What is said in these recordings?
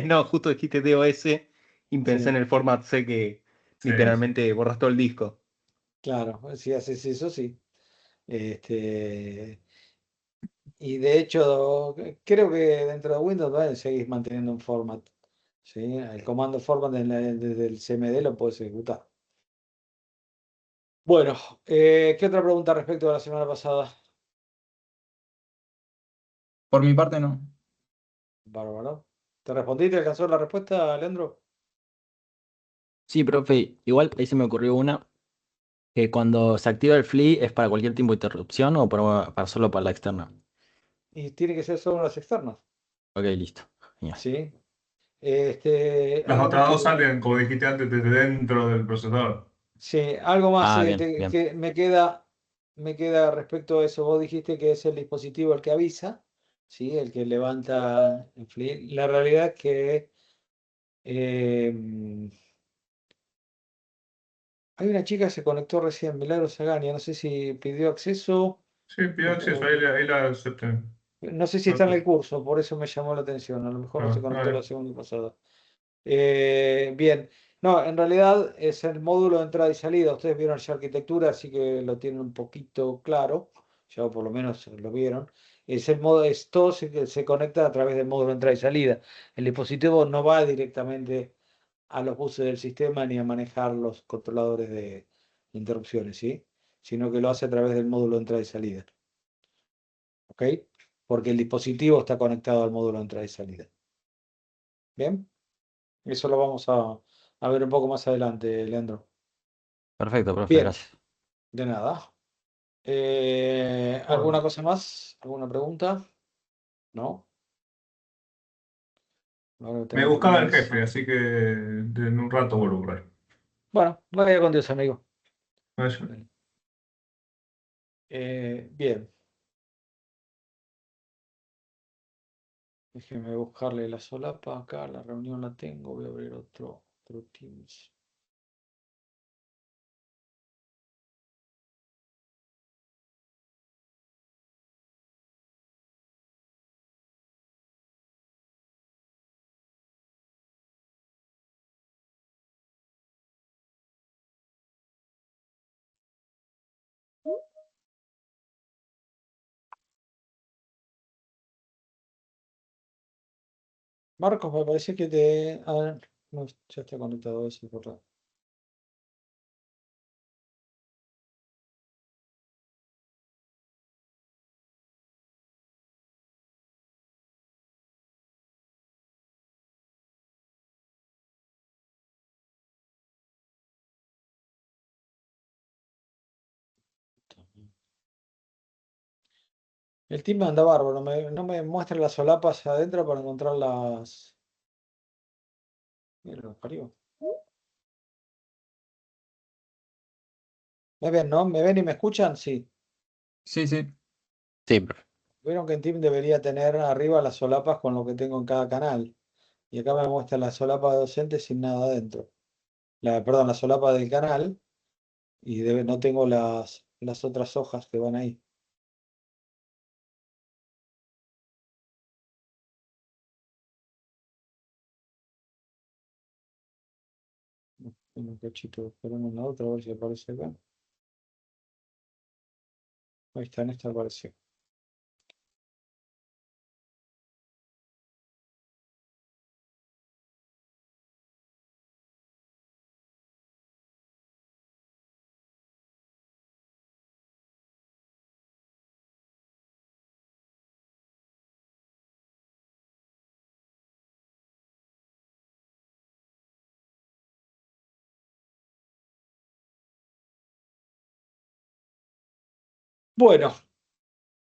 No, justo dijiste DOS y pensé en Sí, el format C que Sí, literalmente borras todo el disco. claro, si haces eso, sí. Este, y de hecho, creo que dentro de Windows seguís manteniendo un format. ¿Sí? El comando format desde el CMD lo puedes ejecutar. Bueno, ¿qué otra pregunta respecto a la semana pasada? por mi parte no. Bárbaro. ¿Te respondí? ¿Te alcanzó la respuesta, Leandro? Sí, profe, igual ahí se me ocurrió una, que cuando se activa el FLI es para cualquier tipo de interrupción o para solo para la externa. Y tiene que ser solo las externas. Ok, listo. Genial. ¿Sí? Las Algo más otras que dos salen, como dijiste antes, desde dentro del procesador. sí, algo más Ah, bien, bien. que me queda respecto a eso. Vos dijiste que es el dispositivo el que avisa, ¿sí? El que levanta el flip. La realidad es que eh, hay una chica que se conectó recién, Milagros Sagania, no sé si pidió acceso, Sí, pido acceso, o- ahí la acepté. no sé si está en el curso, por eso me llamó la atención. A lo mejor no se Ah, conectó la vale. segunda pasada. Bien, no, en realidad es el módulo de entrada y salida. Ustedes vieron ya arquitectura, así que lo tienen un poquito claro, ya por lo menos lo vieron. Es el modo, es todo se conecta a través del módulo de entrada y salida. El dispositivo no va directamente a los buses del sistema ni a manejar los controladores de interrupciones, ¿sí? Sino que lo hace a través del módulo de entrada y salida, ¿ok? Porque el dispositivo está conectado al módulo de entrada y salida. ¿Bien? Eso lo vamos a ver un poco más adelante, Leandro. Perfecto, profe, Bien, gracias. de nada. ¿Alguna Bueno, cosa más? ¿Alguna pregunta? ¿No? Ahora me tengo buscaba el problemas. jefe, así que en un rato vuelvo por ahí. Bueno, vaya con Dios, amigo. Vaya. Dale. Bien, déjeme buscarle la solapa acá. La reunión la tengo. Voy a abrir otro Teams. Marcos, me parece que te. A ver, no, ya está conectado ese por la- El team anda bárbaro. No me muestra las solapas adentro para encontrar las. Mira, los parió. ¿Me ven, no? ¿Me ven y me escuchan? Sí. Sí, sí. Sí, profe. Vieron que en Team debería tener arriba las solapas con lo que tengo en cada canal. Y acá me muestra la solapa de docente sin nada adentro. Perdón, la solapa del canal. Y no tengo las otras hojas que van ahí. Un cachito, esperemos en la otra, a ver si aparece acá. Ahí está, en esta apareció. Bueno,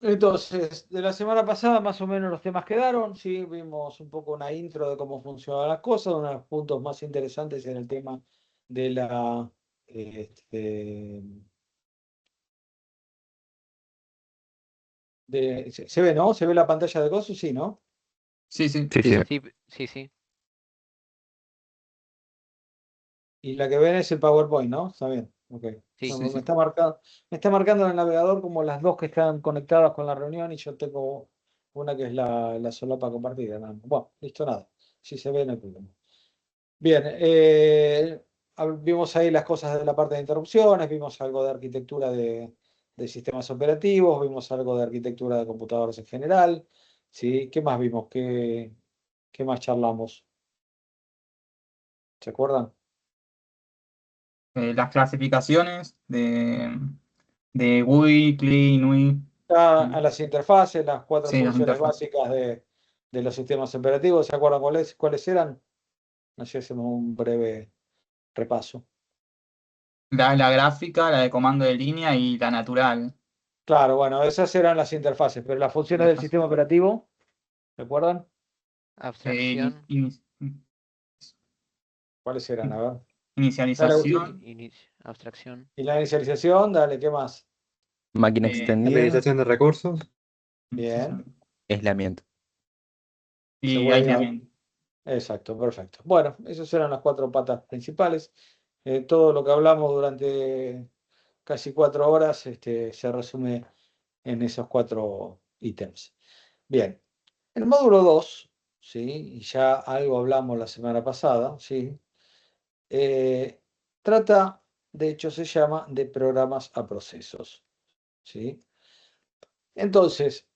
entonces, de la semana pasada más o menos los temas quedaron. Sí, vimos un poco una intro de cómo funcionaban las cosas. Uno de los puntos más interesantes en el tema de la. este, se ve, ¿no? ¿Se ve la pantalla de cosas? Sí, ¿no? Sí, sí. Sí, sí. Sí, sí, sí. Y la que ven es el PowerPoint, ¿no? Está bien. Ok. Sí. Sí, Bueno, sí. me está marcando en el navegador como las dos que están conectadas con la reunión y yo tengo Una que es la solapa compartida. Nada más. Bueno, listo, nada. Si se ve, no hay problema. Bien, vimos ahí las cosas de la parte de interrupciones, vimos algo de arquitectura de sistemas operativos, vimos algo de arquitectura de computadoras en general. ¿Sí? ¿Qué más vimos? ¿Qué más charlamos? ¿Se acuerdan? Las clasificaciones de GUI, CLI, NUI. A las interfaces, las cuatro Sí, las funciones interfaces. básicas de los sistemas operativos. ¿Se acuerdan cuáles eran? Así hacemos un breve repaso. La gráfica, la de comando de línea y la natural. Claro, bueno, esas eran las interfaces, pero las funciones del sistema operativo, ¿recuerdan? Eh, Abstracción. ini- ¿Cuáles eran? A ver. Dale, Inicialización, Agustín. Abstracción. Y la inicialización, dale, ¿qué más? Máquina Eh, extendida, Administración de recursos. Bien. aislamiento. y Seguridad. aislamiento. Exacto, perfecto. Bueno, esas eran las cuatro patas principales. Todo lo que hablamos durante casi 4 horas se resume en esos 4 ítems. Bien, el módulo 2, ¿sí? Y ya algo hablamos la semana pasada, ¿sí? Trata, de hecho se llama de programas a procesos, ¿sí? Entonces,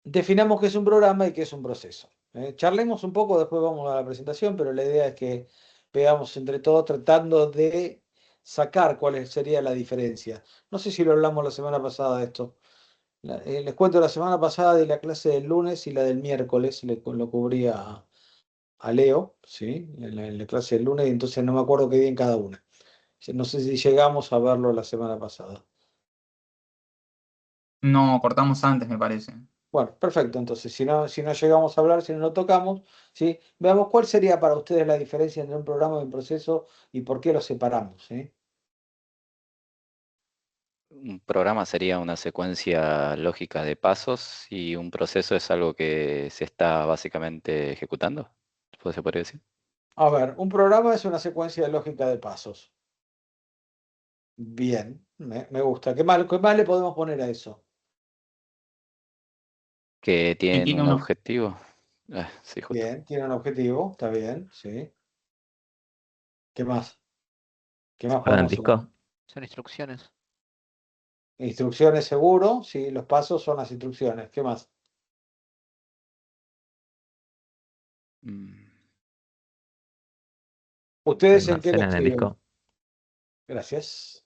definamos qué es un programa y qué es un proceso. Charlemos un poco, después vamos a la presentación, pero la idea es que veamos entre todos tratando de sacar cuál sería la diferencia. No sé si lo hablamos la semana pasada de esto. Les cuento la semana pasada de la clase del lunes y la del miércoles, lo cubría a Leo, ¿sí? En la clase del lunes, y entonces no me acuerdo qué día en cada una. No sé si llegamos a verlo la semana pasada. No, cortamos antes, me parece. Bueno, perfecto. Entonces, si no llegamos a hablar, si no lo tocamos, ¿sí? Veamos cuál sería para ustedes la diferencia entre un programa y un proceso y por qué los separamos, ¿sí? Un programa sería una secuencia lógica de pasos y un proceso es algo que se está básicamente ejecutando. ¿Se podría decir? A ver, un programa es una secuencia de lógica de pasos. Bien, me gusta. ¿Qué más le podemos poner a eso? Que tienen tiene un uno. objetivo. Sí, justo. Bien, tiene un objetivo, está bien, ¿sí? ¿Qué más? ¿Qué más ¿Guardan podemos sumar? disco? Son instrucciones. Instrucciones seguro, sí, los pasos son las instrucciones. ¿Qué más? Mm, ¿Ustedes en qué lo ¿Almacenan el escriben? disco? Gracias.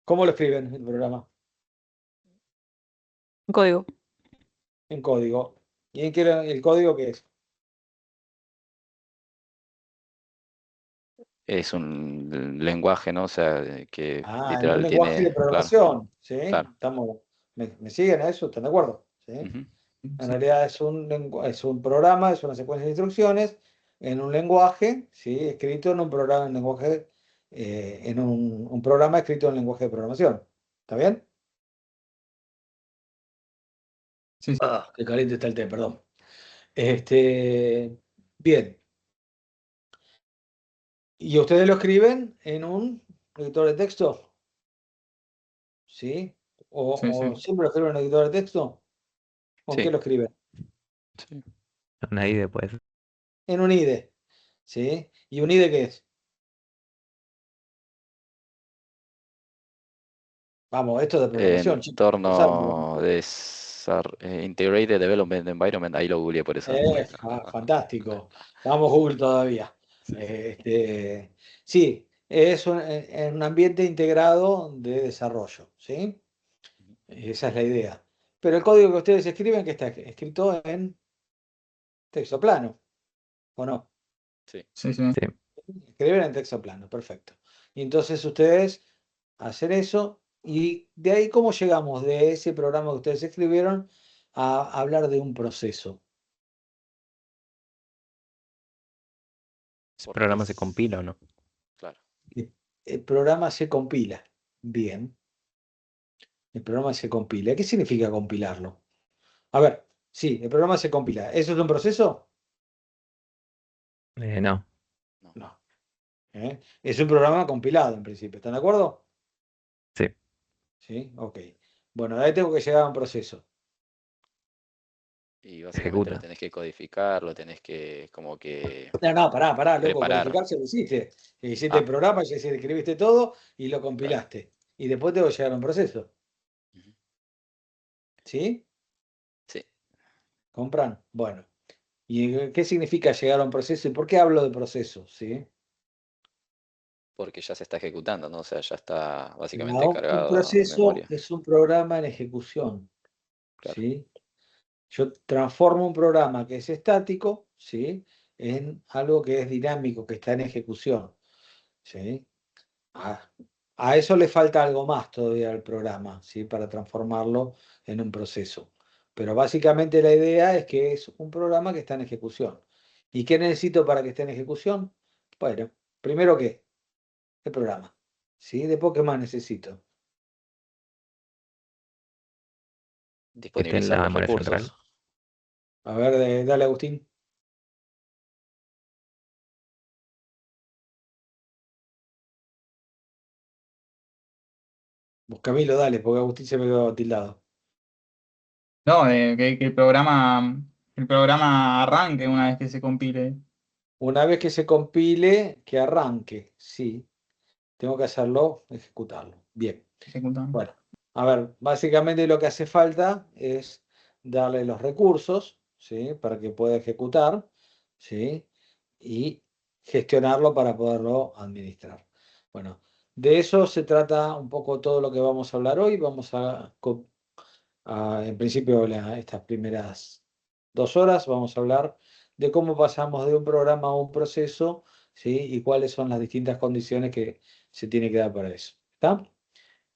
¿Cómo lo escriben el programa? Un código. En código. ¿Y en el código qué es? Es un lenguaje, ¿no? O sea, que En un literal lenguaje de tiene, claro, programación, ¿sí? claro. ¿Me siguen a eso? ¿Están de acuerdo? ¿Sí? Ujú. En Sí. realidad es un programa, es una secuencia de instrucciones en un lenguaje, ¿sí? Escrito en un programa, en lenguaje, en un programa escrito en lenguaje de programación. ¿Está bien? Sí, sí. Ah, qué caliente está el té, perdón. Bien. ¿Y ustedes lo escriben en un editor de texto? ¿Sí? Sí, ¿O sí. siempre lo escriben en un editor de texto? ¿Con qué Sí, lo escriben? sí. Una IDE, pues. En un IDE. ¿Sí? ¿Y un IDE qué es? Vamos, esto es de programación, chicos. Pensarlo. Entorno de Integrated Development Environment, ahí lo googleé por eso. Fantástico. Vamos, Google todavía. Sí, sí. Sí, es un ambiente integrado de desarrollo, ¿sí? Esa es la idea. Pero el código que ustedes escriben, que está escrito en texto plano, ¿o no? Sí. Sí, sí. Sí. Escriben en texto plano, perfecto. Y entonces ustedes hacen eso y de ahí cómo llegamos de ese programa que ustedes escribieron a hablar de un proceso. ¿Ese Porque programa se compila o no? claro. El programa se compila. Bien, el programa se compila. ¿Qué significa compilarlo? A ver, sí, el programa se compila. ¿Eso es un proceso? No. No. No. Es un programa compilado en principio. ¿Están de acuerdo? Sí. Sí, ok. Bueno, de ahí tengo que llegar a un proceso. Y básicamente Ejecuta. lo tenés que codificar, lo tenés que como que No, pará, loco, preparar. codificarse lo hiciste. Hiciste el Ah, programa, ya escribiste todo y lo compilaste. Y después tengo que llegar a un proceso. ujú. ¿Sí? Sí, ¿Compran? Bueno. ¿Y qué significa llegar a un proceso? ¿Y por qué hablo de proceso? ¿Sí? porque ya se está ejecutando, ¿no? O sea, ya está básicamente No, un cargado a proceso memoria. es un programa en ejecución. Claro. ¿Sí? Yo transformo un programa que es estático, ¿sí? En algo que es dinámico, que está en ejecución. ¿Sí? A, a eso le falta algo más todavía al programa, ¿sí? Para transformarlo en un proceso. Pero básicamente la idea es que es un programa que está en ejecución. ¿Y qué necesito para que esté en ejecución? Bueno, primero ¿qué? El programa. ¿Sí? Después, ¿qué más necesito? Que esté en Disponibilizar la los memoria recursos. central. A ver, dale, Agustín. Vos, Camilo, dale, porque Agustín se me quedó tildado. No, que el programa arranque una vez que se compile. Una vez que se compile, que arranque. Sí, tengo que hacerlo, ejecutarlo. Bien. Ejecutando. Bueno, a ver, básicamente lo que hace falta es darle los recursos, ¿sí? Para que pueda ejecutar, ¿sí? Y gestionarlo para poderlo administrar. Bueno, de eso se trata un poco todo lo que vamos a hablar hoy. Vamos en principio, estas primeras 2 horas, vamos a hablar de cómo pasamos de un programa a un proceso, ¿sí? Y cuáles son las distintas condiciones que se tiene que dar para eso. ¿Está?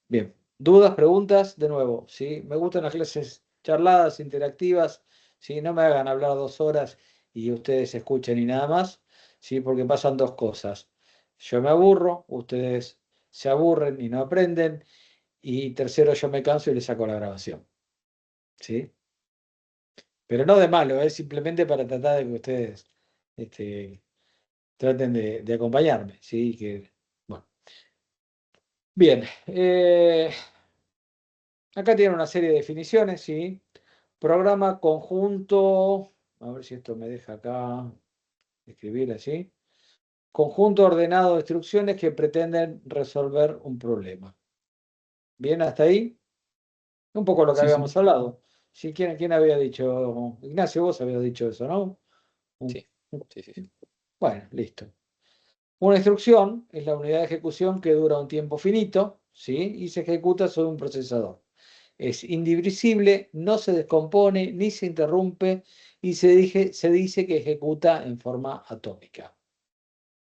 Bien, dudas, preguntas, de nuevo, ¿sí? Me gustan las clases charladas, interactivas, ¿sí? No me hagan hablar 2 horas y ustedes escuchen y nada más, ¿sí? Porque pasan dos cosas. Yo me aburro, ustedes se aburren y no aprenden, y tercero, yo me canso y les saco la grabación, ¿sí? Pero no de malo, es simplemente para tratar de que ustedes este, traten de acompañarme, ¿sí? Bueno. Bien, acá tiene una serie de definiciones, ¿sí? Programa conjunto, a ver si esto me deja acá escribir así. Conjunto ordenado de instrucciones que pretenden resolver un problema. Bien, hasta ahí. Un poco lo que Sí, sí. habíamos hablado. ¿Sí? ¿Quién había dicho? Ignacio, vos habías dicho eso, ¿no? Un- Sí, sí. Bueno, listo. Una instrucción es la unidad de ejecución que dura un tiempo finito, ¿sí? Y se ejecuta sobre un procesador. Es indivisible, no se descompone ni se interrumpe y se dice que ejecuta en forma atómica.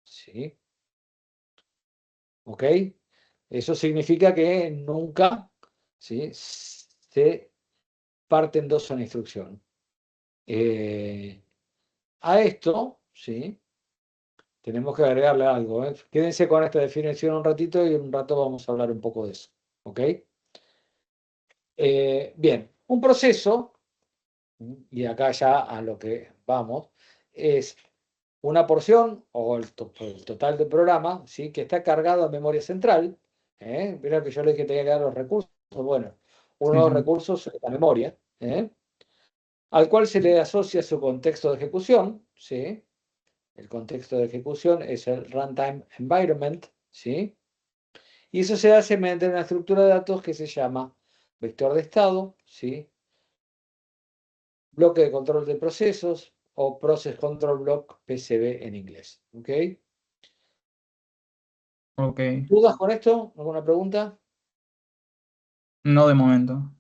¿Sí? ¿Ok? Eso significa que nunca, ¿sí? Se parten dos en instrucción. A esto, ¿sí? Tenemos que agregarle algo, ¿eh? Quédense con esta definición un ratito y en un rato vamos a hablar un poco de eso. ¿Ok? Bien, un proceso, y acá ya a lo que vamos, es una porción o el total del programa, ¿sí? Que está cargado a memoria central. Mira que yo le dije que tenía que dar los recursos. Bueno, uno Sí, de los sí. recursos es la memoria, al cual se le asocia su contexto de ejecución, ¿sí? El contexto de ejecución es el runtime environment, ¿sí? Y eso se hace mediante una estructura de datos que se llama vector de estado, ¿sí? Bloque de control de procesos o Process Control Block, PCB en inglés. ¿Ok? Ok. ¿Dudas con esto? ¿Alguna pregunta? No de momento.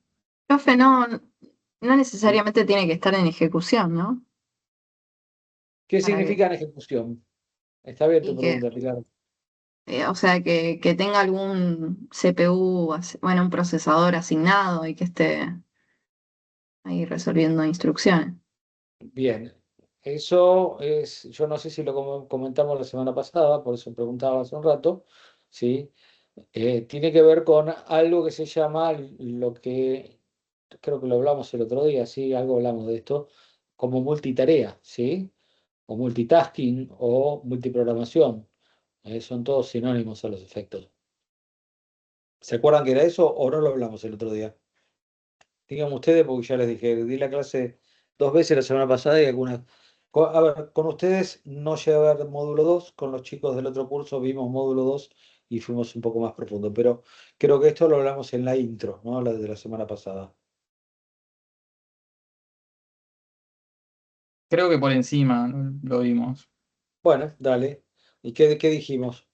Profe, no necesariamente tiene que estar en ejecución, ¿no? ¿Qué Para que, significa en ejecución? Está bien tu y que, pregunta, Pilar. o sea, que tenga algún CPU, bueno, un procesador asignado y que esté ahí resolviendo instrucciones. Bien. Eso es, yo no sé si lo comentamos la semana pasada, por eso preguntaba hace un rato, ¿sí? Tiene que ver con algo que se llama lo que, creo que lo hablamos el otro día, sí, algo hablamos de esto, como multitarea, ¿sí? O multitasking o multiprogramación. Son todos sinónimos a los efectos. ¿Se acuerdan que era eso o no lo hablamos el otro día? Díganme ustedes, porque ya les dije, di la clase 2 veces la semana pasada y algunas. A ver, con ustedes no llegué a ver módulo 2, con los chicos del otro curso vimos módulo 2 y fuimos un poco más profundo, pero creo que esto lo hablamos en la intro, ¿no? La de la semana pasada. Creo que por encima lo vimos. Bueno, dale. ¿Y qué dijimos?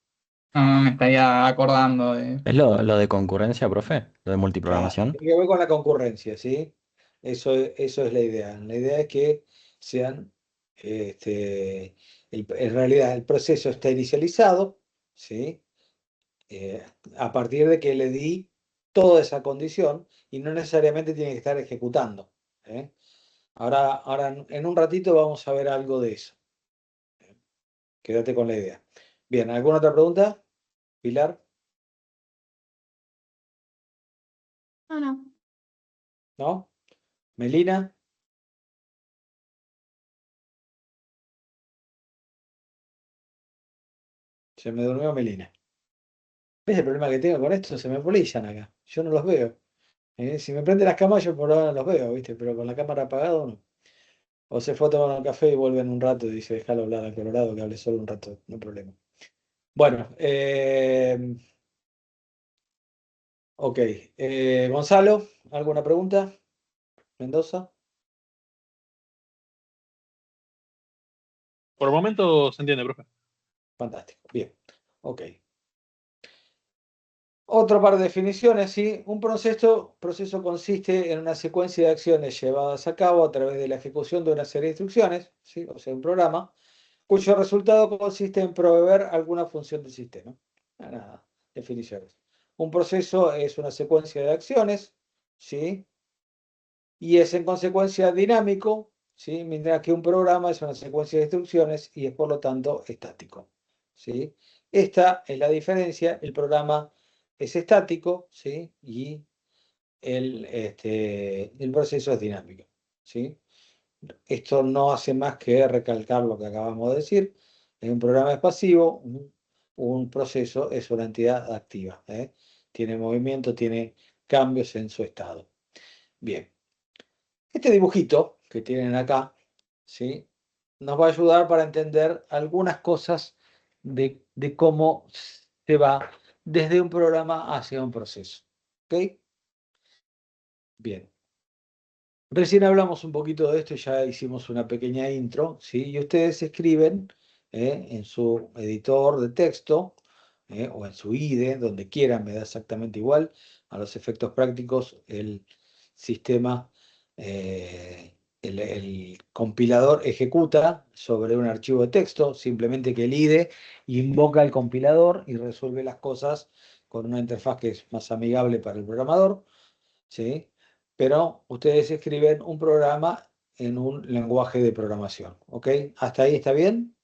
No me estaría acordando de. ¿Es lo de concurrencia, profe? ¿Lo de Claro, multiprogramación? tiene que ver con la concurrencia, ¿sí? Eso es la idea. La idea es que sean, en realidad el proceso está inicializado, ¿sí? Eh, a partir de que le di toda esa condición y no necesariamente tiene que estar ejecutando, ¿eh? Ahora en un ratito vamos a ver algo de eso. Quédate con la idea. Bien, ¿alguna otra pregunta? Pilar, No, no. ¿no? Melina, se me durmió Melina. ¿Ves el problema que tengo con esto? Se me polillan acá. Yo no los veo. Si me prende las cámaras, yo por ahora los veo, ¿viste? Pero con la cámara apagada no. O se fue a tomar un café y vuelve en un rato y dice, déjalo hablar al Colorado, que hable solo un rato, no hay problema. Bueno, ok. Gonzalo, ¿alguna pregunta? Mendoza, Por el momento se entiende, profe. fantástico. Bien, ok. Otro par de definiciones, ¿sí? Un proceso consiste en una secuencia de acciones llevadas a cabo a través de la ejecución de una serie de instrucciones, ¿sí? O sea, un programa, cuyo resultado consiste en proveer alguna función del sistema. Nada, definiciones. Un proceso es una secuencia de acciones, ¿sí? Y es en consecuencia dinámico, ¿sí? Mientras que un programa es una secuencia de instrucciones y es por lo tanto estático, ¿sí? Esta es la diferencia. El programa es estático, ¿sí? Y el proceso es dinámico, ¿sí? Esto no hace más que recalcar lo que acabamos de decir. Un programa es pasivo, un proceso es una entidad activa, ¿eh? Tiene movimiento, tiene cambios en su estado. Bien, este dibujito que tienen acá, ¿sí? Nos va a ayudar para entender algunas cosas de cómo se va desde un programa hacia un proceso. ¿Ok? Bien. Recién hablamos un poquito de esto y ya hicimos una pequeña intro, ¿sí? Y ustedes escriben en su editor de texto o en su IDE, donde quieran, me da exactamente igual. A los efectos prácticos, el sistema, el compilador ejecuta sobre un archivo de texto, simplemente que el IDE invoca el compilador y resuelve las cosas con una interfaz que es más amigable para el programador, ¿sí? Pero ustedes escriben un programa en un lenguaje de programación, ¿ok? ¿Hasta ahí está bien?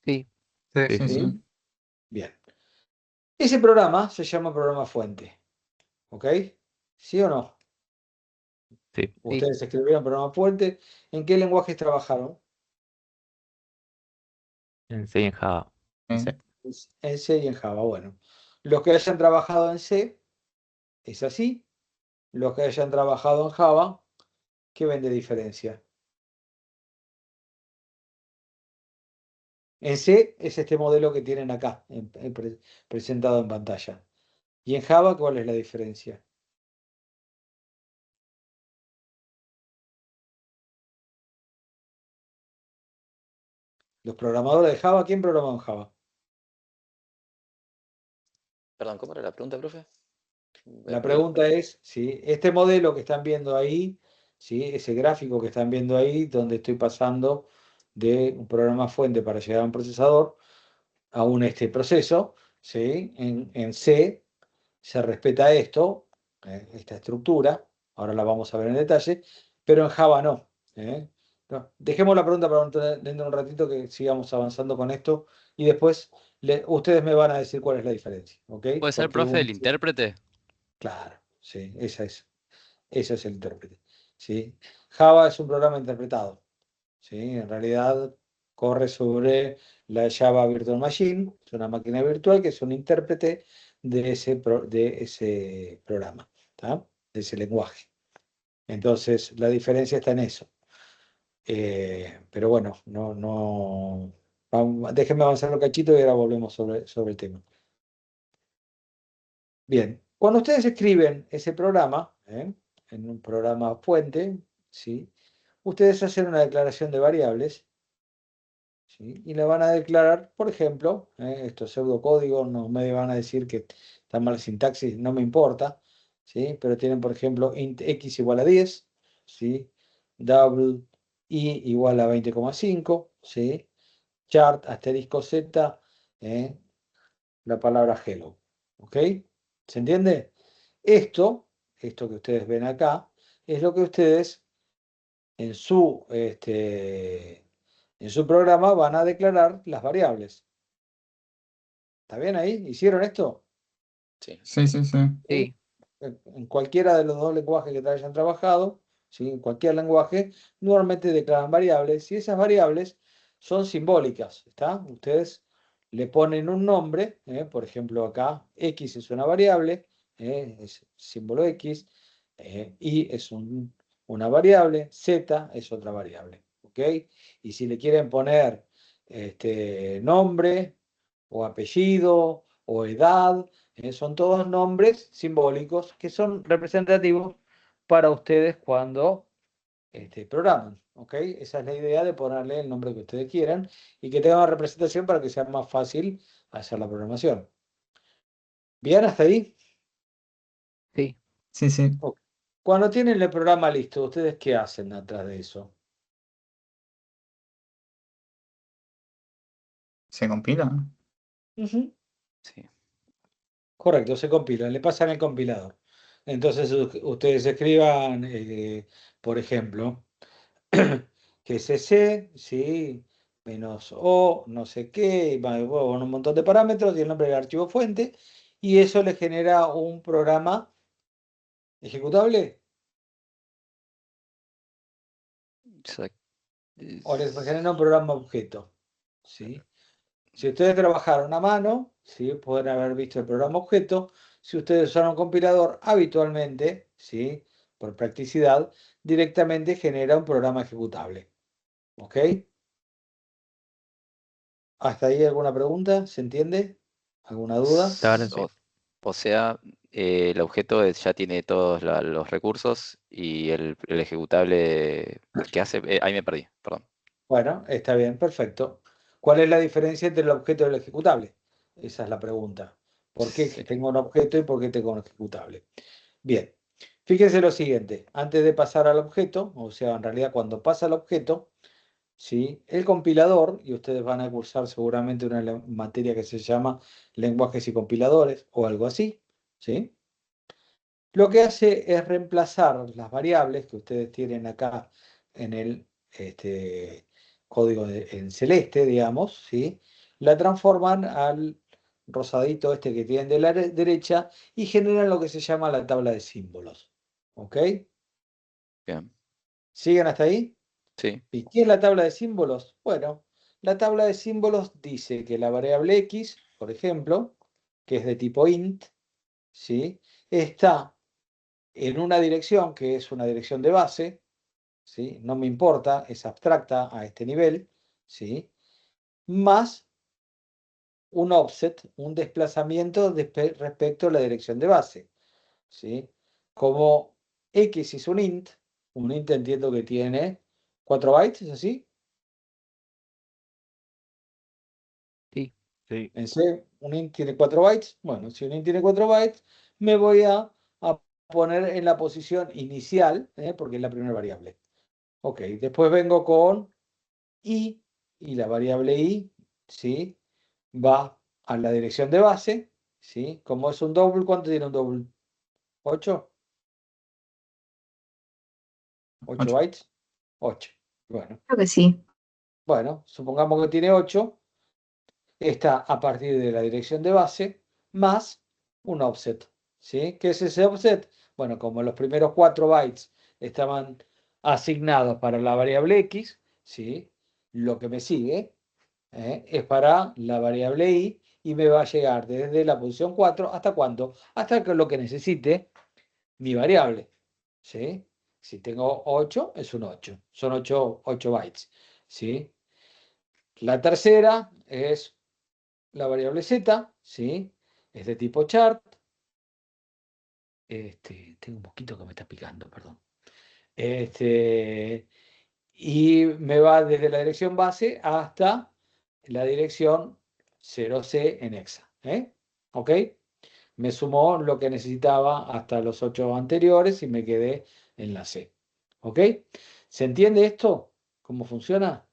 Sí, Sí, Sí. sí, ¿Sí? sí. Bien. Ese programa se llama programa fuente, ¿ok? ¿Sí o no? Sí. sí. Ustedes escribieron programa fuente. ¿En qué lenguajes trabajaron? En C y en Java. En C. En C y en Java. Bueno, los que hayan trabajado en C, es así. Los que hayan trabajado en Java, ¿qué ven de diferencia? En C es este modelo que tienen acá, presentado en pantalla. ¿Y en Java cuál es la diferencia? Los programadores de Java, ¿quién programó en Java? Perdón, ¿cómo era la pregunta, profe? La pregunta es, ¿sí? Este modelo que están viendo ahí, ¿sí? Ese gráfico que están viendo ahí, donde estoy pasando de un programa fuente para llegar a un procesador, a este proceso, ¿sí? En C se respeta esto, esta estructura, ahora la vamos a ver en detalle, pero en Java no. ¿Eh? No. Dejemos la pregunta para dentro de un ratito que sigamos avanzando con esto y después ustedes me van a decir cuál es la diferencia, ¿ok? ¿Puede ser, Porque profe, el intérprete? claro, sí, ese es el intérprete, ¿sí? Java es un programa interpretado, ¿sí? En realidad corre sobre la Java Virtual Machine, es una máquina virtual que es un intérprete de ese programa, ¿tá? de ese lenguaje. Entonces, la diferencia está en eso. Pero bueno, déjenme avanzar un cachito y ahora volvemos sobre el tema. Bien, cuando ustedes escriben ese programa, en un programa fuente, ¿sí? Ustedes hacen una declaración de variables, ¿sí? Y le van a declarar, por ejemplo, estos pseudocódigos no me van a decir que está mal la sintaxis, no me importa, ¿sí? Pero tienen, por ejemplo, int x igual a 10, ¿sí? Double i igual a 20,5, ¿sí? Chart asterisco z, la palabra hello, ¿ok? ¿Se entiende? Esto que ustedes ven acá, es lo que ustedes en su programa van a declarar las variables. ¿Está bien ahí? ¿Hicieron esto? Sí. Sí, sí, sí. Sí, En cualquiera de los dos lenguajes que hayan trabajado, ¿sí? En cualquier lenguaje, normalmente declaran variables y esas variables son simbólicas, ¿está? Ustedes le ponen un nombre, por ejemplo acá x es una variable, es símbolo x, y es una variable, z es otra variable, ¿ok? Y si le quieren poner nombre o apellido o edad, son todos nombres simbólicos que son representativos para ustedes cuando programan, ¿ok? Esa es la idea de ponerle el nombre que ustedes quieran y que tenga una representación para que sea más fácil hacer la programación. ¿Bien hasta ahí? sí. Sí, sí. Ok. Cuando tienen el programa listo, ¿ustedes qué hacen atrás de eso? ¿Se compila? Ujú. Sí. Correcto, se compila, le pasan el compilador. Entonces ustedes escriban, por ejemplo, que cc, ¿sí? Menos o, no sé qué, y bueno, un montón de parámetros y el nombre del archivo fuente, y eso le genera un programa ejecutable Exacto. o les genera un programa objeto, ¿sí? Si ustedes trabajaron a mano, ¿sí? Pueden haber visto el programa objeto. Si ustedes usaron un compilador, habitualmente, ¿sí? Por practicidad, directamente genera un programa ejecutable. ¿Ok? ¿Hasta ahí alguna pregunta? ¿Se entiende? ¿Alguna duda? Ahora sí. O sea, el objeto ya tiene todos los recursos y el ejecutable que hace, ahí me perdí, perdón. Bueno, está bien, perfecto. ¿Cuál es la diferencia entre el objeto y el ejecutable? Esa es la pregunta. ¿Por qué Sí. tengo un objeto y por qué tengo un ejecutable? Bien, fíjense lo siguiente. Antes de pasar al objeto, o sea, en realidad cuando pasa al objeto, ¿sí? El compilador, y ustedes van a cursar seguramente una materia que se llama lenguajes y compiladores o algo así, ¿sí? Lo que hace es reemplazar las variables que ustedes tienen acá en el código en celeste, digamos, ¿sí? La transforman al rosadito este que tienen de la derecha y generan lo que se llama la tabla de símbolos. ¿Ok? Bien. ¿Siguen hasta ahí? Sí. ¿Y qué es la tabla de símbolos? Bueno, la tabla de símbolos dice que la variable x, por ejemplo, que es de tipo int, ¿sí? Está en una dirección que es una dirección de base, ¿sí? No me importa, es abstracta a este nivel, ¿sí? Más un offset, un desplazamiento respecto a la dirección de base, ¿sí? Como x es un int entiendo que tiene 4 bytes, ¿es así? Sí. Sí. En C, un int tiene 4 bytes. Bueno, si un int tiene 4 bytes, me voy a poner en la posición inicial, porque es la primera variable. Ok, después vengo con i, y la variable i, ¿sí? Va a la dirección de base, ¿sí? Como es un double, ¿cuánto tiene un double? ¿8? ¿8 8. bytes? 8. Bueno, Creo que sí. supongamos que tiene 8. Está a partir de la dirección de base más un offset, ¿sí? ¿Qué es ese offset? Bueno, como los primeros 4 bytes estaban asignados para la variable x, ¿sí? Lo que me sigue es para la variable y me va a llegar desde la posición 4 hasta cuánto, hasta que lo que necesite mi variable, ¿sí? Si tengo 8, es un 8. Son 8 bytes, ¿sí? La tercera es la variable z, ¿sí? Es de tipo chart. Tengo un poquito que me está picando, perdón. Y me va desde la dirección base hasta la dirección 0C en hexa. ¿Ok? Me sumó lo que necesitaba hasta los 8 anteriores y me quedé en la C. ¿Ok? ¿Se entiende esto? ¿Cómo funciona?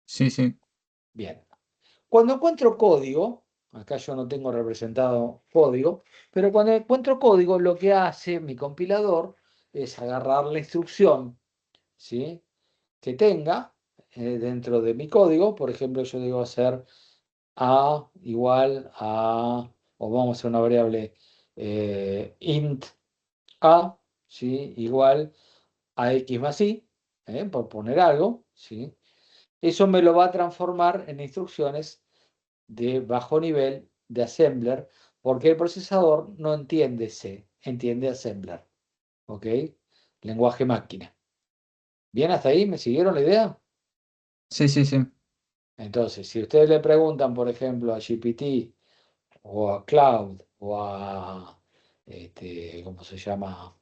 Sí, sí. Bien. Cuando encuentro código, acá yo no tengo representado código, pero cuando encuentro código, lo que hace mi compilador es agarrar la instrucción, ¿sí?, que tenga dentro de mi código. Por ejemplo, yo digo hacer A igual a, o vamos a hacer una variable int A, ¿sí?, igual a x más y, por poner algo, ¿sí? Eso me lo va a transformar en instrucciones de bajo nivel de assembler, porque el procesador no entiende C, entiende assembler. ¿Ok? Lenguaje máquina. ¿Bien hasta ahí? ¿Me siguieron la idea? Sí, sí, sí. Entonces, si ustedes le preguntan, por ejemplo, a GPT o a Cloud o a, ¿cómo se llama?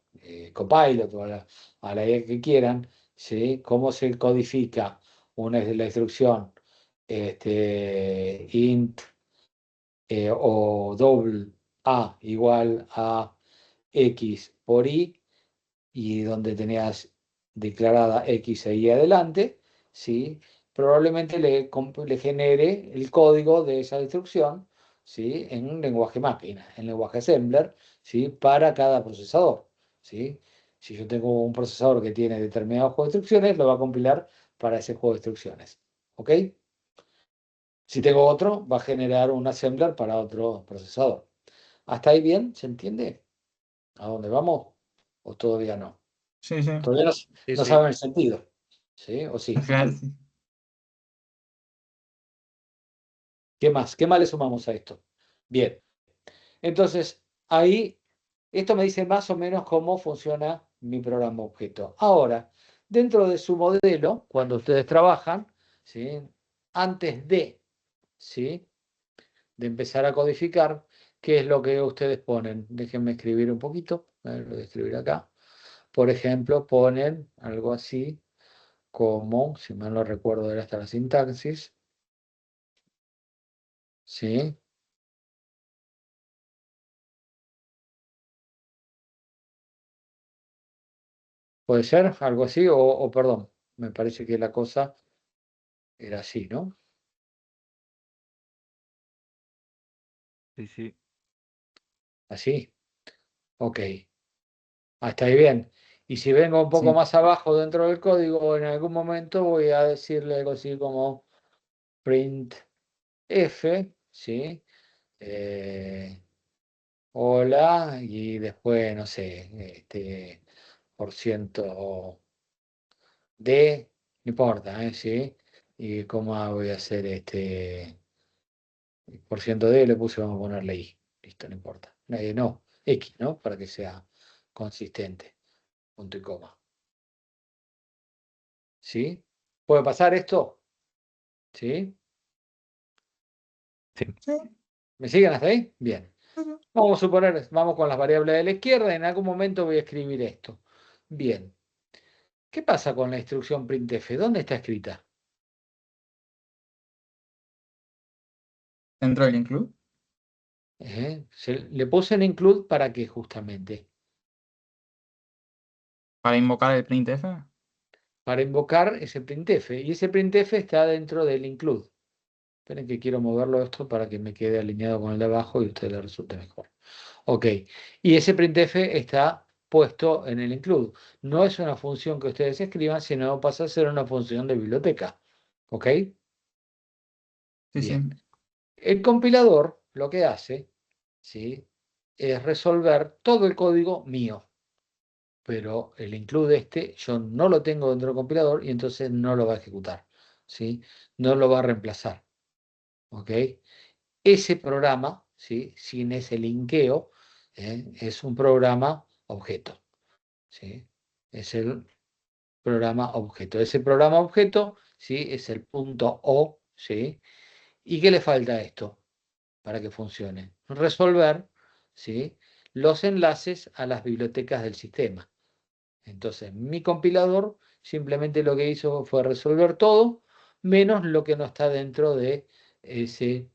Copilot o a la IA que quieran, ¿sí?, ¿cómo se codifica la instrucción int o doble A igual a X por y donde tenías declarada X e Y adelante, ¿sí?, probablemente le genere el código de esa instrucción, ¿sí?, en un lenguaje máquina, en lenguaje assembler, ¿sí?, para cada procesador, ¿sí? Si yo tengo un procesador que tiene determinado juego de instrucciones, lo va a compilar para ese juego de instrucciones. ¿Ok? Si tengo otro, va a generar un assembler para otro procesador. ¿Hasta ahí bien? ¿Se entiende? ¿A dónde vamos? ¿O todavía no? Sí, sí. Todavía no, Sí, no sí. saben el sentido. ¿Sí? ¿O sí? Al final, sí. ¿Qué más? ¿Qué más le sumamos a esto? Bien. Entonces, ahí, esto me dice más o menos cómo funciona mi programa objeto. Ahora, dentro de su modelo, cuando ustedes trabajan, ¿sí?, antes ¿sí?, de empezar a codificar, ¿qué es lo que ustedes ponen? Déjenme escribir un poquito. A ver, lo voy a escribir acá. Por ejemplo, ponen algo así como, si mal no recuerdo, era hasta la sintaxis, ¿sí? ¿Puede ser algo así? O perdón, me parece que la cosa era así, ¿no? Sí, sí. Así. Ok. Hasta ahí bien. Y si vengo un poco Sí. más abajo dentro del código, en algún momento voy a decirle algo así como print f, ¿sí? Hola, y después, no sé, por ciento de, no importa, ¿sí? Y cómo voy a hacer por ciento de, le puse, vamos a ponerle i, listo, no importa. No, x, ¿no? Para que sea consistente, punto y coma. ¿Sí? ¿Puede pasar esto? ¿Sí? Sí. Sí. ¿Me siguen hasta ahí? Bien. Ujú. Vamos a suponer, vamos con las variables de la izquierda, en algún momento voy a escribir esto. Bien. ¿Qué pasa con la instrucción printf? ¿Dónde está escrita? Dentro del include. Le puse en include para qué justamente. Para invocar el printf. Para invocar ese printf. Y ese printf está dentro del include. Esperen que quiero moverlo esto para que me quede alineado con el de abajo y a usted le resulte mejor. Ok. Y ese printf está puesto en el include. No es una función que ustedes escriban, sino pasa a ser una función de biblioteca. ¿Ok? Sí, sí. Bien. El compilador lo que hace, ¿sí?, es resolver todo el código mío, pero el include yo no lo tengo dentro del compilador y entonces no lo va a ejecutar, ¿sí? No lo va a reemplazar, ¿ok? Ese programa, ¿sí?, sin ese linkeo, es un programa objeto, ¿sí? Es el programa objeto. Ese programa objeto, ¿sí? Es el punto O, ¿sí? ¿Y qué le falta a esto para que funcione? Resolver, ¿sí? Los enlaces a las bibliotecas del sistema. Entonces, mi compilador simplemente lo que hizo fue resolver todo, menos lo que no está dentro de ese,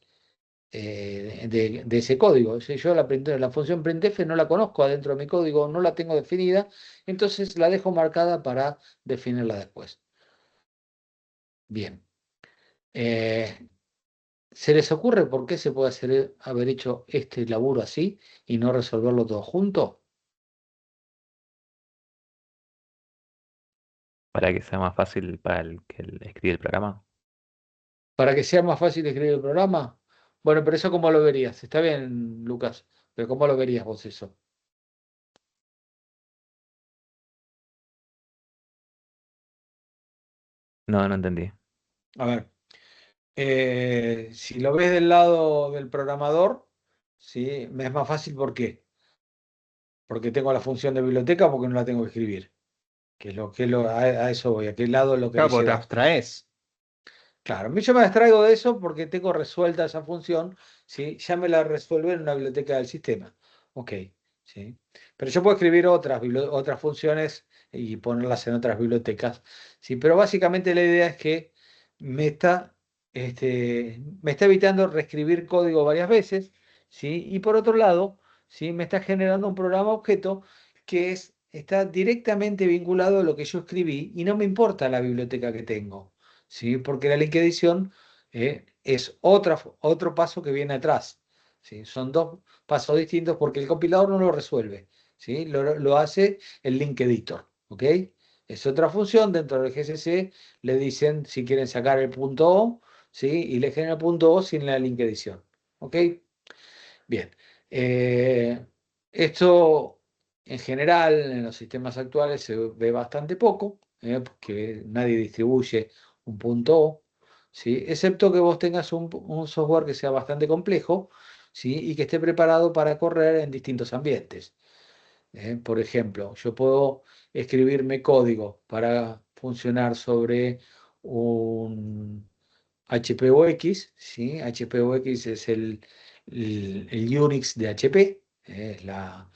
de ese código. Si yo la función printf no la conozco adentro de mi código, no la tengo definida, entonces la dejo marcada para definirla después. Bien. ¿Se les ocurre por qué se puede haber hecho este laburo así y no resolverlo todo junto? Para que sea más fácil para el que escribe el programa. Para que sea más fácil escribir el programa. Bueno, pero eso ¿cómo lo verías? Está bien, Lucas, pero ¿cómo lo verías vos eso? No, no entendí. A ver, si lo ves del lado del programador, ¿sí? Me es más fácil, ¿por qué? Porque tengo la función de biblioteca o porque no la tengo que escribir. A eso voy, a qué lado lo Claro, querés porque te llevar. abstraes. Claro, a mí yo me abstraigo de eso porque tengo resuelta esa función, ¿sí? Ya me la resuelve en una biblioteca del sistema. Ok, ¿sí? Pero yo puedo escribir otras funciones y ponerlas en otras bibliotecas, ¿sí? Pero básicamente la idea es que me está, me está evitando reescribir código varias veces, ¿sí? Y por otro lado, ¿sí? Me está generando un programa objeto que está directamente vinculado a lo que yo escribí y no me importa la biblioteca que tengo. ¿Sí? Porque la link edición es otro paso que viene atrás, ¿sí? Son dos pasos distintos porque el compilador no lo resuelve, ¿sí? Lo hace el link editor, ¿ok? Es otra función dentro del GCC, le dicen si quieren sacar el punto O, ¿sí? Y le generan el punto O sin la link edición, ¿ok? Bien. Eh, Esto en general en los sistemas actuales se ve bastante poco, porque nadie distribuye un punto O, ¿sí? Excepto que vos tengas un software que sea bastante complejo, ¿sí? Y que esté preparado para correr en distintos ambientes. Por ejemplo, yo puedo escribirme código para funcionar sobre un HPUX, ¿sí? HPUX es el Unix de HP, es la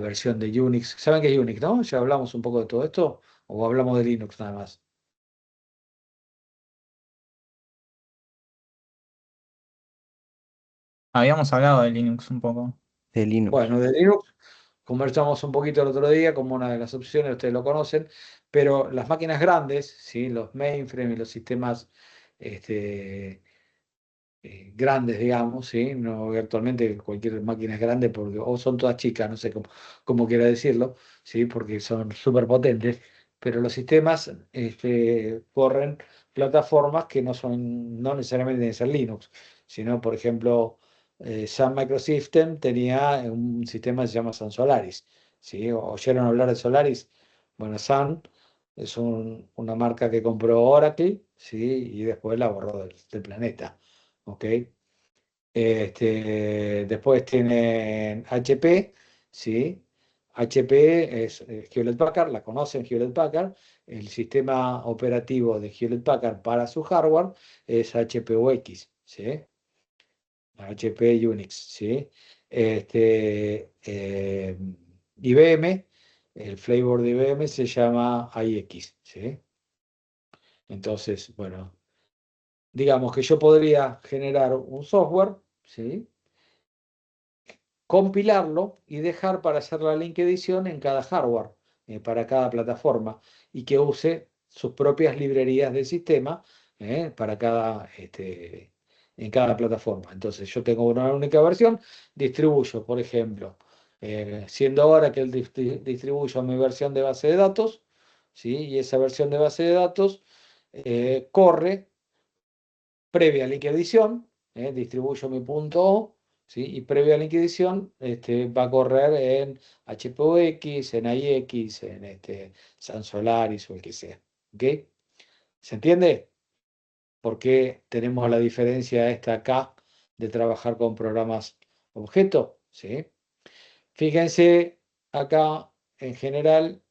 versión de Unix. ¿Saben qué es Unix, no? ¿Ya hablamos un poco de todo esto? ¿O hablamos de Linux nada más? Habíamos hablado de Linux un poco. De Linux. Bueno, de Linux conversamos un poquito el otro día como una de las opciones, ustedes lo conocen, pero las máquinas grandes, ¿sí? Los mainframe y los sistemas este, grandes, digamos, ¿sí? No, actualmente cualquier máquina es grande porque, o son todas chicas, no sé cómo quiera decirlo, ¿sí? Porque son súper potentes, pero los sistemas corren plataformas que no necesariamente deben ser Linux, sino, por ejemplo, Sun Microsystem tenía un sistema que se llama Sun Solaris, ¿sí? ¿Oyeron hablar de Solaris? Bueno, Sun es una marca que compró Oracle, ¿sí? Y después la borró del planeta. ¿Ok? Después tienen HP, ¿sí? HP es Hewlett Packard, la conocen Hewlett Packard. El sistema operativo de Hewlett Packard para su hardware es HPUX, ¿sí? HP Unix, ¿sí? IBM, el flavor de IBM se llama iX, ¿sí? Entonces, bueno, digamos que yo podría generar un software, ¿sí? Compilarlo y dejar para hacer la link edición en cada hardware, para cada plataforma, y que use sus propias librerías del sistema para en cada plataforma. Entonces yo tengo una única versión, distribuyo, por ejemplo, siendo ahora que él distribuyo mi versión de base de datos, ¿sí? Y esa versión de base de datos corre previa link edición, distribuyo mi punto O, ¿sí? Y previa link edición va a correr en HPUX, en IX, en Sun Solaris o el que sea. ¿Ok? ¿Se entiende? ¿Por qué tenemos la diferencia esta acá de trabajar con programas objeto? ¿Sí? Fíjense acá, en general,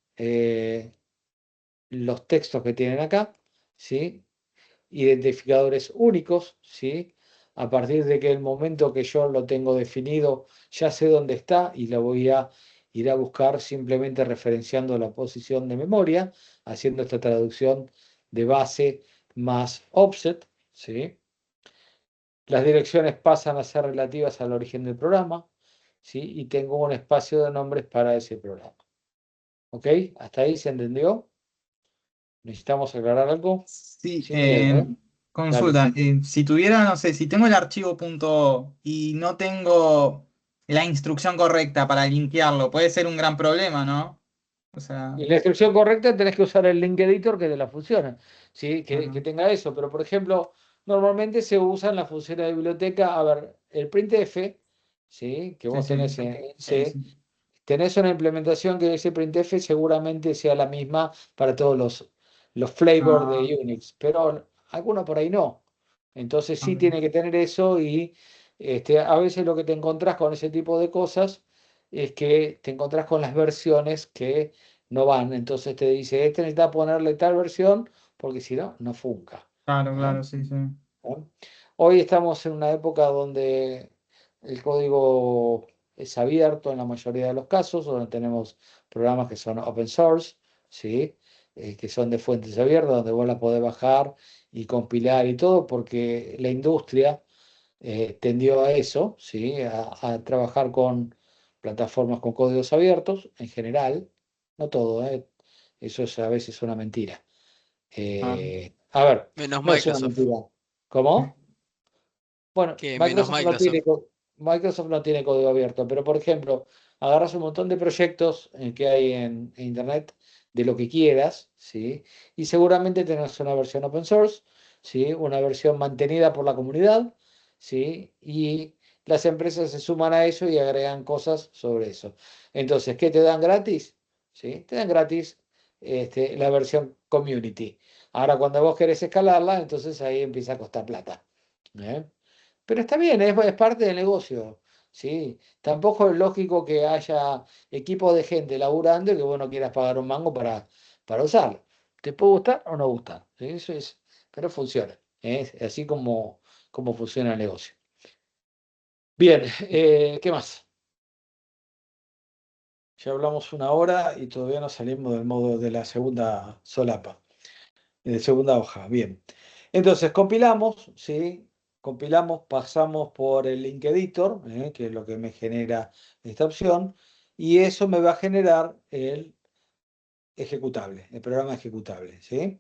los textos que tienen acá, ¿sí? Identificadores únicos, ¿sí? A partir de que el momento que yo lo tengo definido, ya sé dónde está y lo voy a ir a buscar simplemente referenciando la posición de memoria, haciendo esta traducción de base más offset, ¿sí? Las direcciones pasan a ser relativas al origen del programa, ¿sí? Y tengo un espacio de nombres para ese programa. ¿Ok? ¿Hasta ahí se entendió? ¿Necesitamos aclarar algo? Sí, Sin miedo, ¿eh? consulta, Dale. si tuviera, no sé, si tengo el archivo .o y no tengo la instrucción correcta para linkearlo, puede ser un gran problema, ¿no? O sea, Y la instrucción correcta tenés que usar el link editor que te la funciona, ¿sí? Que ajá, tenga eso. Pero, por ejemplo, normalmente se usan las funciones de biblioteca. A ver, el printf, ¿sí? Que sí, vos sí, tenés en sí, C, sí. tenés una implementación que ese printf seguramente sea la misma para todos los flavors Ah, de Unix, pero algunos por ahí no. Entonces sí ok. tiene que tener eso y a veces lo que te encontrás con ese tipo de cosas es que te encontrás con las versiones que no van. Entonces te dice, este necesita ponerle tal versión porque si no, no funca. Claro, ¿Eh? claro, sí, sí. ¿Eh? Hoy estamos en una época donde el código es abierto en la mayoría de los casos, donde tenemos programas que son open source, ¿sí? Que son de fuentes abiertas, donde vos las podés bajar y compilar y todo, porque la industria tendió a eso, ¿sí? A trabajar con plataformas con códigos abiertos en general, no todo, eso es a veces una mentira. Ah, A ver, Menos no es una Microsoft, mentira. ¿Cómo? Bueno, que menos Microsoft. Microsoft no tiene código abierto, pero por ejemplo, agarras un montón de proyectos que hay en Internet de lo que quieras, ¿sí? Y seguramente tenés una versión open source, ¿sí? Una versión mantenida por la comunidad, ¿sí? Y las empresas se suman a eso y agregan cosas sobre eso. Entonces, ¿qué te dan gratis? ¿Sí? Te dan gratis la versión community. Ahora, cuando vos querés escalarla, entonces ahí empieza a costar plata. ¿Eh? Pero está bien, es parte del negocio, ¿sí? Tampoco es lógico que haya equipos de gente laburando y que vos no quieras pagar un mango para usarlo. ¿Te puede gustar o no gustar? ¿Sí? Eso es, pero funciona. Es así como funciona el negocio. Bien, ¿qué más? Ya hablamos una hora y todavía no salimos del modo de la segunda solapa, de segunda hoja. Bien. Entonces, compilamos, ¿sí? Compilamos, pasamos por el link editor, que es lo que me genera esta opción, y eso me va a generar el ejecutable, el programa ejecutable, ¿sí?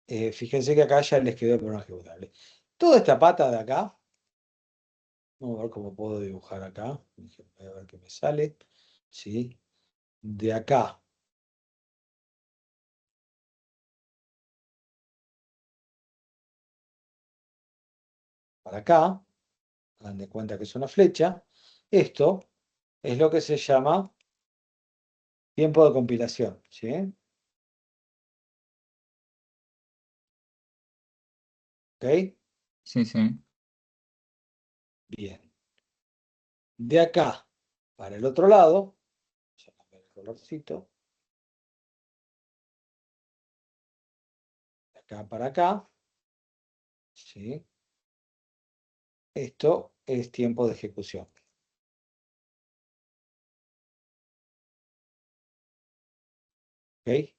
Fíjense que acá ya les quedó el programa ejecutable. Toda esta pata de acá, vamos a ver cómo puedo dibujar acá, voy a ver qué me sale, ¿sí? De acá para acá, hagan de cuenta que es una flecha, esto es lo que se llama tiempo de compilación, ¿sí? ¿Ok? sí, sí. Bien. De acá para el otro lado, ya cambié el colorcito, de acá para acá, ¿sí? Esto es tiempo de ejecución. ¿Ok?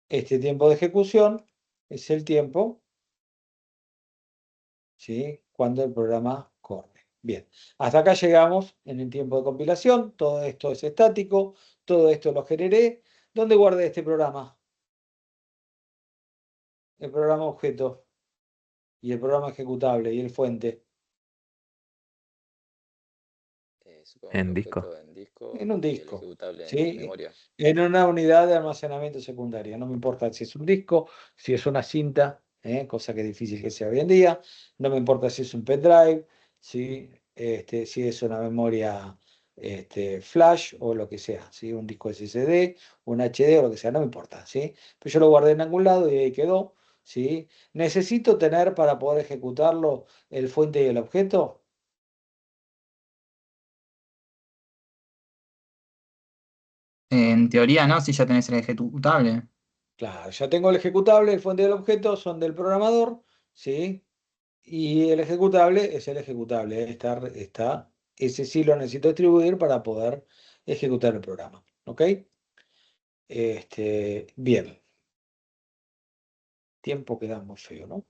Este tiempo de ejecución es el tiempo, ¿sí? Cuando el programa corre. Bien, hasta acá llegamos en el tiempo de compilación. Todo esto es estático, todo esto lo generé. ¿Dónde guardé este programa? El programa objeto y el programa ejecutable y el fuente. Supongo que el En disco. objeto en disco En un y el disco, ejecutable en ¿sí? memoria. En una unidad de almacenamiento secundaria. No me importa si es un disco, si es una cinta, cosa que es difícil que sea hoy en día. No me importa si es un pendrive, ¿sí? Si es una memoria flash o lo que sea, ¿sí? Un disco SSD, un HD o lo que sea, no me importa, ¿sí? Pero yo lo guardé en algún lado y ahí quedó, ¿sí? Necesito tener para poder ejecutarlo el fuente y el objeto. En teoría no, si ya tenés el ejecutable. Claro, ya tengo el ejecutable, el fuente del objeto son del programador, ¿sí? Y el ejecutable es el ejecutable. Ese sí lo necesito distribuir para poder ejecutar el programa. ¿Ok? Bien. Tiempo queda muy feo, ¿no?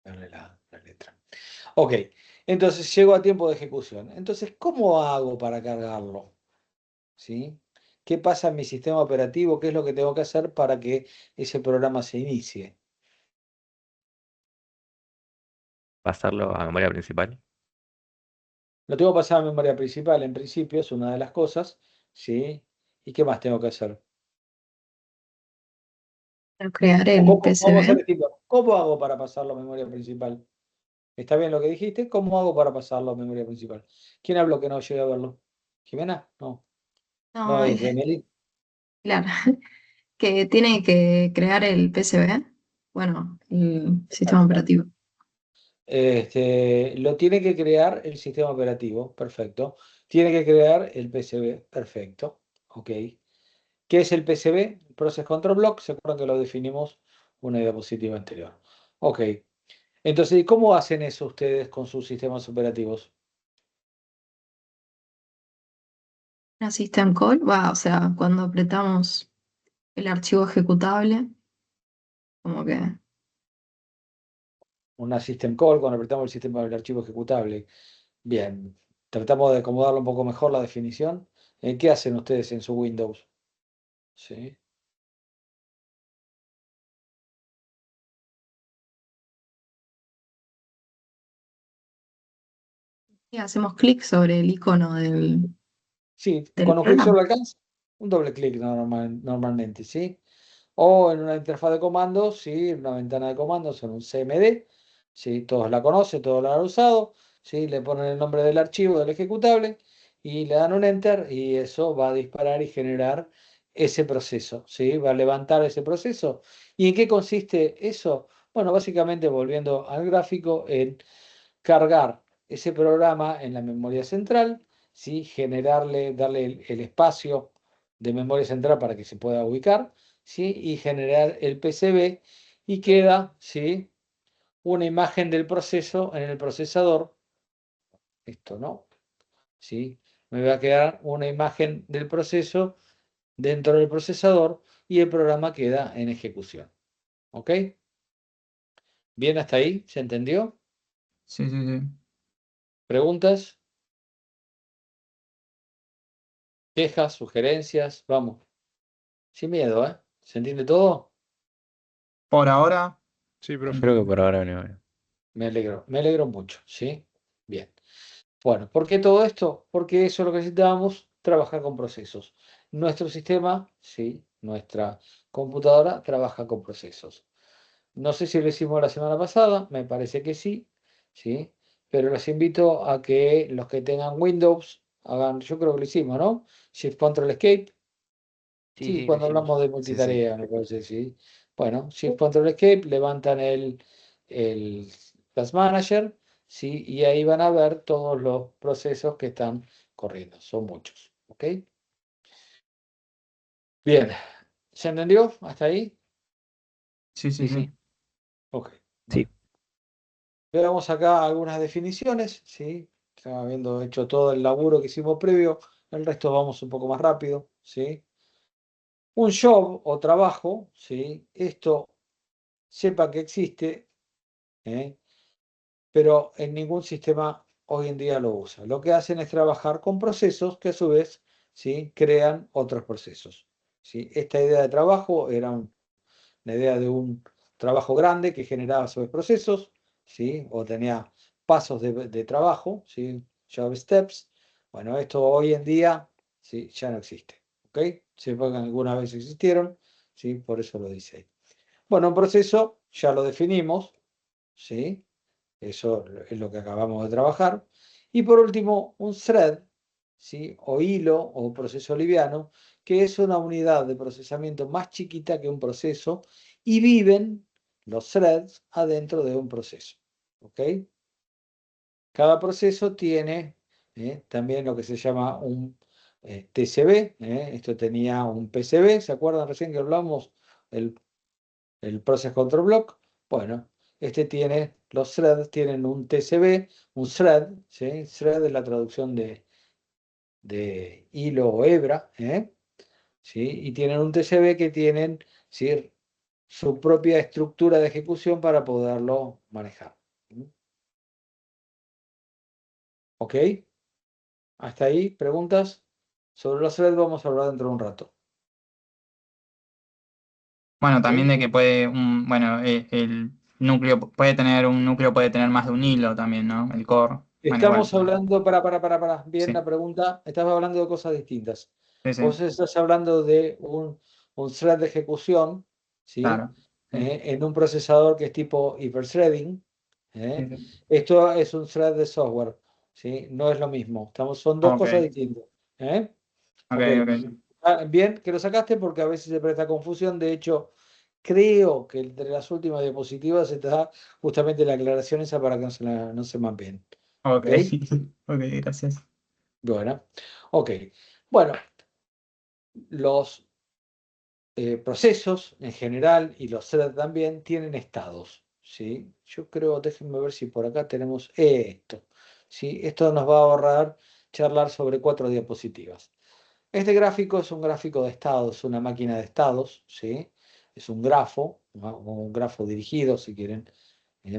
Darle la letra. Ok, entonces llego a tiempo de ejecución. Entonces, ¿cómo hago para cargarlo? ¿Sí? ¿Qué pasa en mi sistema operativo? ¿Qué es lo que tengo que hacer para que ese programa se inicie? Pasarlo a memoria principal. Lo tengo pasado a memoria principal, en principio, es una de las cosas. ¿Sí? ¿Y qué más tengo que hacer? Crear el Vamos a hacer PCB. esto. ¿Cómo hago para pasarlo a memoria principal? ¿Está bien lo que dijiste? ¿Cómo hago para pasarlo a memoria principal? ¿Quién habló que no llegué a verlo? ¿Jimena? No. No No, es Emily. claro, que tiene que crear el PCB. Bueno, el sistema operativo. Lo tiene que crear el sistema operativo, perfecto. Tiene que crear el PCB, perfecto. Ok. ¿Qué es el PCB? Process Control Block. Se acuerdan que lo definimos una diapositiva anterior. Ok. Entonces, ¿y cómo hacen eso ustedes con sus sistemas operativos? Una system call, o sea, cuando apretamos el archivo ejecutable, como que Una system call, cuando apretamos el sistema del archivo ejecutable. Bien. Tratamos de acomodarlo un poco mejor la definición. ¿Qué hacen ustedes en su Windows? ¿Sí? y hacemos clic sobre el icono Sí, del con un clic sobre programa. el alcance, un doble clic normalmente, ¿sí? O en una interfaz de comandos, ¿sí? Una ventana de comandos en un CMD, ¿sí? Todos la conocen, todos la han usado, ¿sí? Le ponen el nombre del archivo, del ejecutable, y le dan un Enter, y eso va a disparar y generar ese proceso, ¿sí? Va a levantar ese proceso. ¿Y en qué consiste eso? Bueno, básicamente, volviendo al gráfico, en cargar ese programa en la memoria central, ¿sí? Darle el espacio de memoria central para que se pueda ubicar, ¿sí? Y generar el PCB y queda, ¿sí? Una imagen del proceso en el procesador. Esto no, ¿sí? Me va a quedar una imagen del proceso dentro del procesador y el programa queda en ejecución. ¿Ok? ¿Bien hasta ahí? ¿Se entendió? Sí, sí, sí. ¿Preguntas? ¿Quejas? ¿Sugerencias? Vamos. Sin miedo, ¿eh? ¿Se entiende todo? Por ahora, Sí, profe. Creo que por ahora no. Me alegro mucho, ¿sí? Bien. Bueno, ¿por qué todo esto? Porque eso es lo que necesitábamos, trabajar con procesos. Nuestro sistema, sí, nuestra computadora trabaja con procesos. No sé si lo hicimos la semana pasada, me parece que sí, ¿sí? Pero los invito a que los que tengan Windows hagan, yo creo que lo hicimos, ¿no? Shift Control Escape. Sí, Sí, sí, lo cuando hicimos. hablamos de Sí, sí. multitarea, me parece, sí. Bueno, Shift Control Escape, levantan el Task Manager, sí, y ahí van a ver todos los procesos que están corriendo. Son muchos, ¿ok? Bien, ¿se entendió hasta ahí? sí, sí, Sí, sí. sí. Ok, Sí. bueno. Veamos acá algunas definiciones, ¿sí? Ya habiendo hecho todo el laburo que hicimos previo, el resto vamos un poco más rápido, ¿sí? Un job o trabajo, ¿sí? Esto sepa que existe, ¿eh? Pero en ningún sistema hoy en día lo usa. Lo que hacen es trabajar con procesos que a su vez, ¿sí? Crean otros procesos, ¿sí? Esta idea de trabajo era la idea de un trabajo grande que generaba a su vez procesos, ¿sí? O tenía pasos de trabajo, ¿sí? Job steps. Bueno, esto hoy en día, ¿sí? Ya no existe, ¿ok? Sepa que alguna vez existieron, ¿sí? Por eso lo dice ahí. Bueno, un proceso ya lo definimos, ¿sí? Eso es lo que acabamos de trabajar. Y por último, un thread, ¿sí? O hilo o proceso liviano, que es una unidad de procesamiento más chiquita que un proceso y viven los threads adentro de un proceso. ¿Ok? Cada proceso tiene también lo que se llama un TCB, esto tenía un PCB, ¿se acuerdan recién que hablamos? El Process Control Block. Bueno, los threads tienen un TCB, un thread, ¿sí? Thread es la traducción de hilo o hebra, ¿sí? Y tienen un TCB que tienen, ¿sí?, su propia estructura de ejecución para poderlo manejar. ¿Ok? Hasta ahí, preguntas. Sobre los threads vamos a hablar dentro de un rato. Bueno, ¿Ok? también de que puede, bueno, el núcleo puede tener puede tener más de un hilo también, ¿no? El core. Bueno, igual. Estamos hablando, para, bien Sí, la pregunta, estamos hablando de cosas distintas. sí, sí, Vos estás hablando de un thread de ejecución, ¿sí? claro. Sí, En un procesador que es tipo hyperthreading. sí, sí. Esto es un thread de software, ¿sí? No es lo mismo. Son dos Ok, cosas distintas. ok, Ok. ok. Bien que lo sacaste porque a veces se presta confusión. De hecho, creo que entre las últimas diapositivas está justamente la aclaración esa para que no se mapeen. Ok, ¿Ok? ok, gracias. Bueno, ok. Bueno, los procesos en general y los threads también tienen estados, ¿sí? Yo creo, déjenme ver si por acá tenemos esto, ¿sí? Esto nos va a ahorrar charlar sobre 4 diapositivas. Este gráfico es un gráfico de estados, una máquina de estados, ¿sí? Es un grafo, ¿no? Un grafo dirigido, si quieren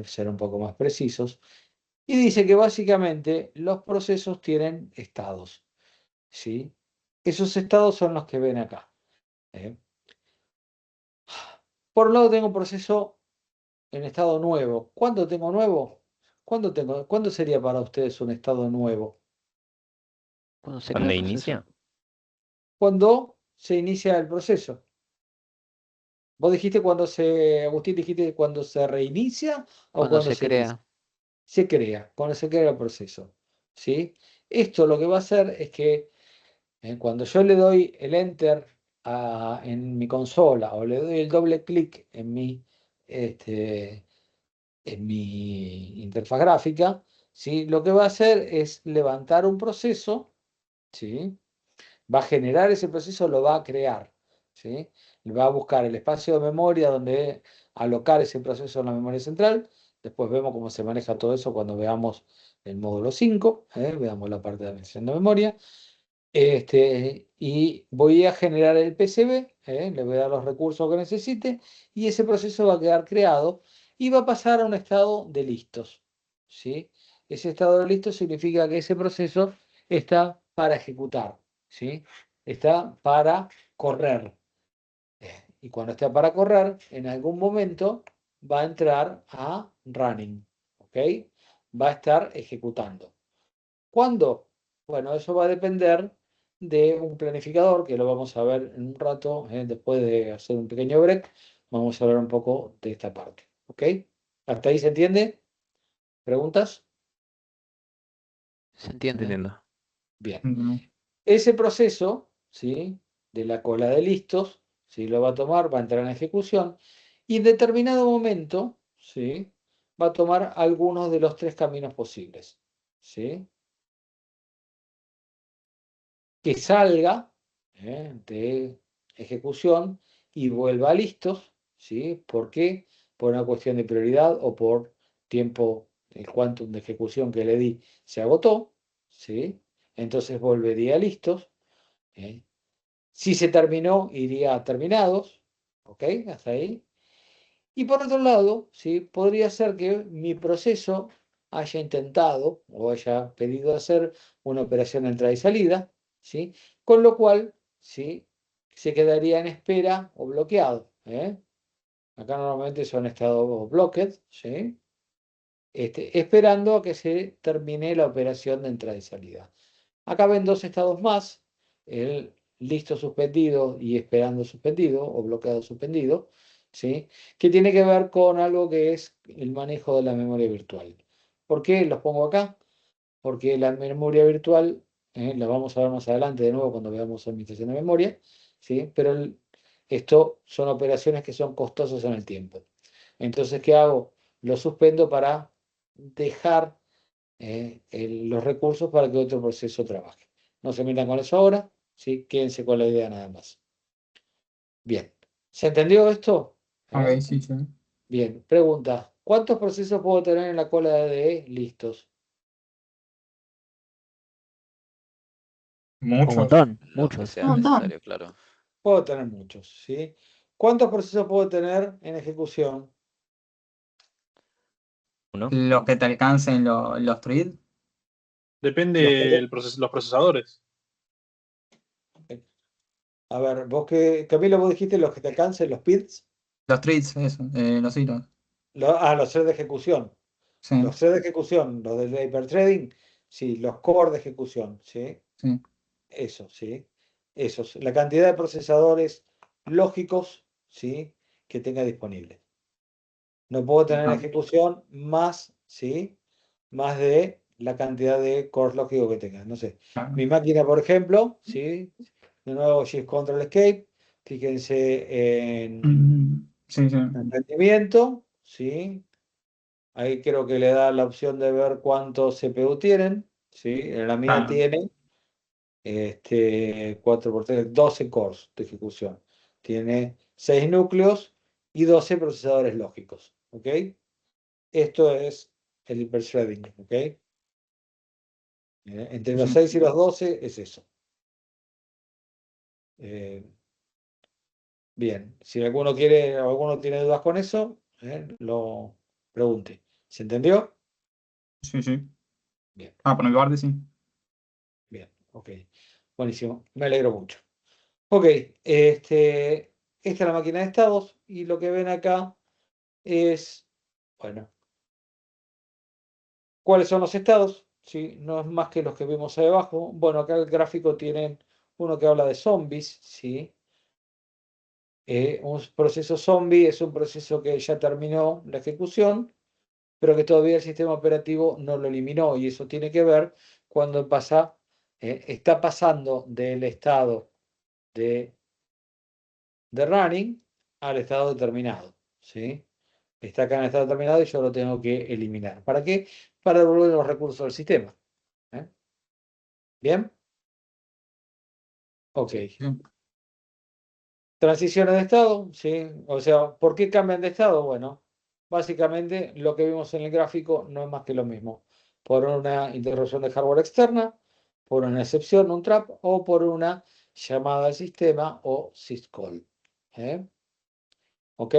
ser un poco más precisos. Y dice que básicamente los procesos tienen estados, ¿sí? Esos estados son los que ven acá. ¿eh? Por un lado tengo un proceso en estado nuevo. ¿Cuándo tengo nuevo? ¿Cuándo sería para ustedes un estado nuevo? Cuando se crea ¿Dónde el proceso. inicia? Cuando se inicia el proceso. Vos dijiste Agustín, dijiste cuando se reinicia o Cuando cuando se se inicia. crea. Se crea, cuando se crea el proceso. ¿Sí? Esto lo que va a hacer es que cuando yo le doy el enter en mi consola o le doy el doble clic en mi interfaz gráfica, ¿sí? Lo que va a hacer es levantar un proceso, ¿sí? Va a generar ese proceso, lo va a crear, ¿sí? Va a buscar el espacio de memoria donde alocar ese proceso en la memoria central. Después vemos cómo se maneja todo eso cuando veamos el módulo 5, veamos la parte de administración de memoria. Y voy a generar el PCB, le voy a dar los recursos que necesite y ese proceso va a quedar creado y va a pasar a un estado de listos, ¿sí? Ese estado de listos significa que ese proceso está para ejecutar, ¿sí? Está para correr. Y cuando esté para correr, en algún momento va a entrar a running, ¿ok? Va a estar ejecutando. ¿Cuándo? Bueno, eso va a depender de un planificador, que lo vamos a ver en un rato, después de hacer un pequeño break, vamos a hablar un poco de esta parte. ¿Ok? ¿Hasta ahí se entiende? ¿Preguntas? Se entiende. Entendiendo. Bien. Mm, Ese proceso, ¿sí?, de la cola de listos, ¿sí?, lo va a tomar, va a entrar en ejecución, y en determinado momento, ¿sí?, va a tomar algunos de los 3 caminos posibles. ¿Sí? Que salga de ejecución y vuelva a listos, ¿sí? ¿Por qué? Por una cuestión de prioridad o por tiempo, el quantum de ejecución que le di se agotó, ¿sí? Entonces volvería a listos. ¿eh? Si se terminó, iría a terminados, ¿ok? Hasta ahí. Y por otro lado, ¿sí?, podría ser que mi proceso haya intentado o haya pedido hacer una operación de entrada y salida, ¿sí? Con lo cual, ¿sí?, se quedaría en espera o bloqueado. Acá normalmente son estados blocked, ¿sí? Esperando a que se termine la operación de entrada y salida. Acá ven 2 estados más, el listo suspendido y esperando suspendido o bloqueado suspendido, ¿sí?, que tiene que ver con algo que es el manejo de la memoria virtual. ¿Por qué los pongo acá? Porque la memoria virtual, la vamos a ver más adelante de nuevo cuando veamos administración de memoria, ¿sí? Pero esto son operaciones que son costosas en el tiempo. Entonces, ¿qué hago? Lo suspendo para dejar los recursos para que otro proceso trabaje. No se metan con eso ahora, ¿sí? Quédense con la idea nada más. Bien. ¿Se entendió esto? Ok, sí, sí. Bien. Pregunta. ¿Cuántos procesos puedo tener en la cola de listos? Un Muchos. montón, Los que muchos. sea Un montón. necesario, claro. Puedo tener muchos, ¿sí? ¿Cuántos procesos puedo tener en ejecución? Uno. Los que te alcancen los threads. Depende los procesadores. A ver, Camilo, vos dijiste los que te alcancen, los PIDs. Los threads, eso, los hilos. Los threads de ejecución. Sí, Los threads de ejecución, los del hyperthreading, sí, los core de ejecución, ¿sí? sí. Eso, ¿sí? Esos, la cantidad de procesadores lógicos, ¿sí? Que tenga disponible. No puedo tener en Ah, ejecución más, ¿sí? Más de la cantidad de cores lógicos que tenga. No sé. claro. Mi máquina, por ejemplo, ¿sí? De nuevo, Shift Control Escape. Fíjense Sí, sí. en rendimiento, ¿sí? Ahí creo que le da la opción de ver cuántos CPU tienen, ¿sí? En la mía Claro. tiene 4 por 3, 12 cores de ejecución. Tiene 6 núcleos y 12 procesadores lógicos, ¿ok? Esto es el hyperthreading, ¿ok? Entre los Sí. 6 y los 12 es eso. Eh, bien, si alguno quiere o alguno tiene dudas con eso, lo pregunte. ¿Se entendió? Sí, sí. Bien, Por mi parte, sí. bien, ok. Buenísimo, me alegro mucho. Ok, esta es la máquina de estados y lo que ven acá es, bueno, ¿cuáles son los estados? ¿Sí? No es más que los que vimos ahí abajo. Bueno, acá el gráfico tienen uno que habla de zombies, ¿sí? Un proceso zombie es un proceso que ya terminó la ejecución, pero que todavía el sistema operativo no lo eliminó y eso tiene que ver cuando está pasando del estado de running al estado determinado, ¿sí? Está acá en estado determinado y yo lo tengo que eliminar. ¿Para qué? Para devolver los recursos al sistema. ¿eh? ¿Bien? Ok. Sí. Transiciones de estado, ¿sí? O sea, ¿por qué cambian de estado? Bueno, básicamente lo que vimos en el gráfico no es más que lo mismo. Por una interrupción de hardware externa, por una excepción, un trap, o por una llamada al sistema o syscall. ¿eh? ¿Ok?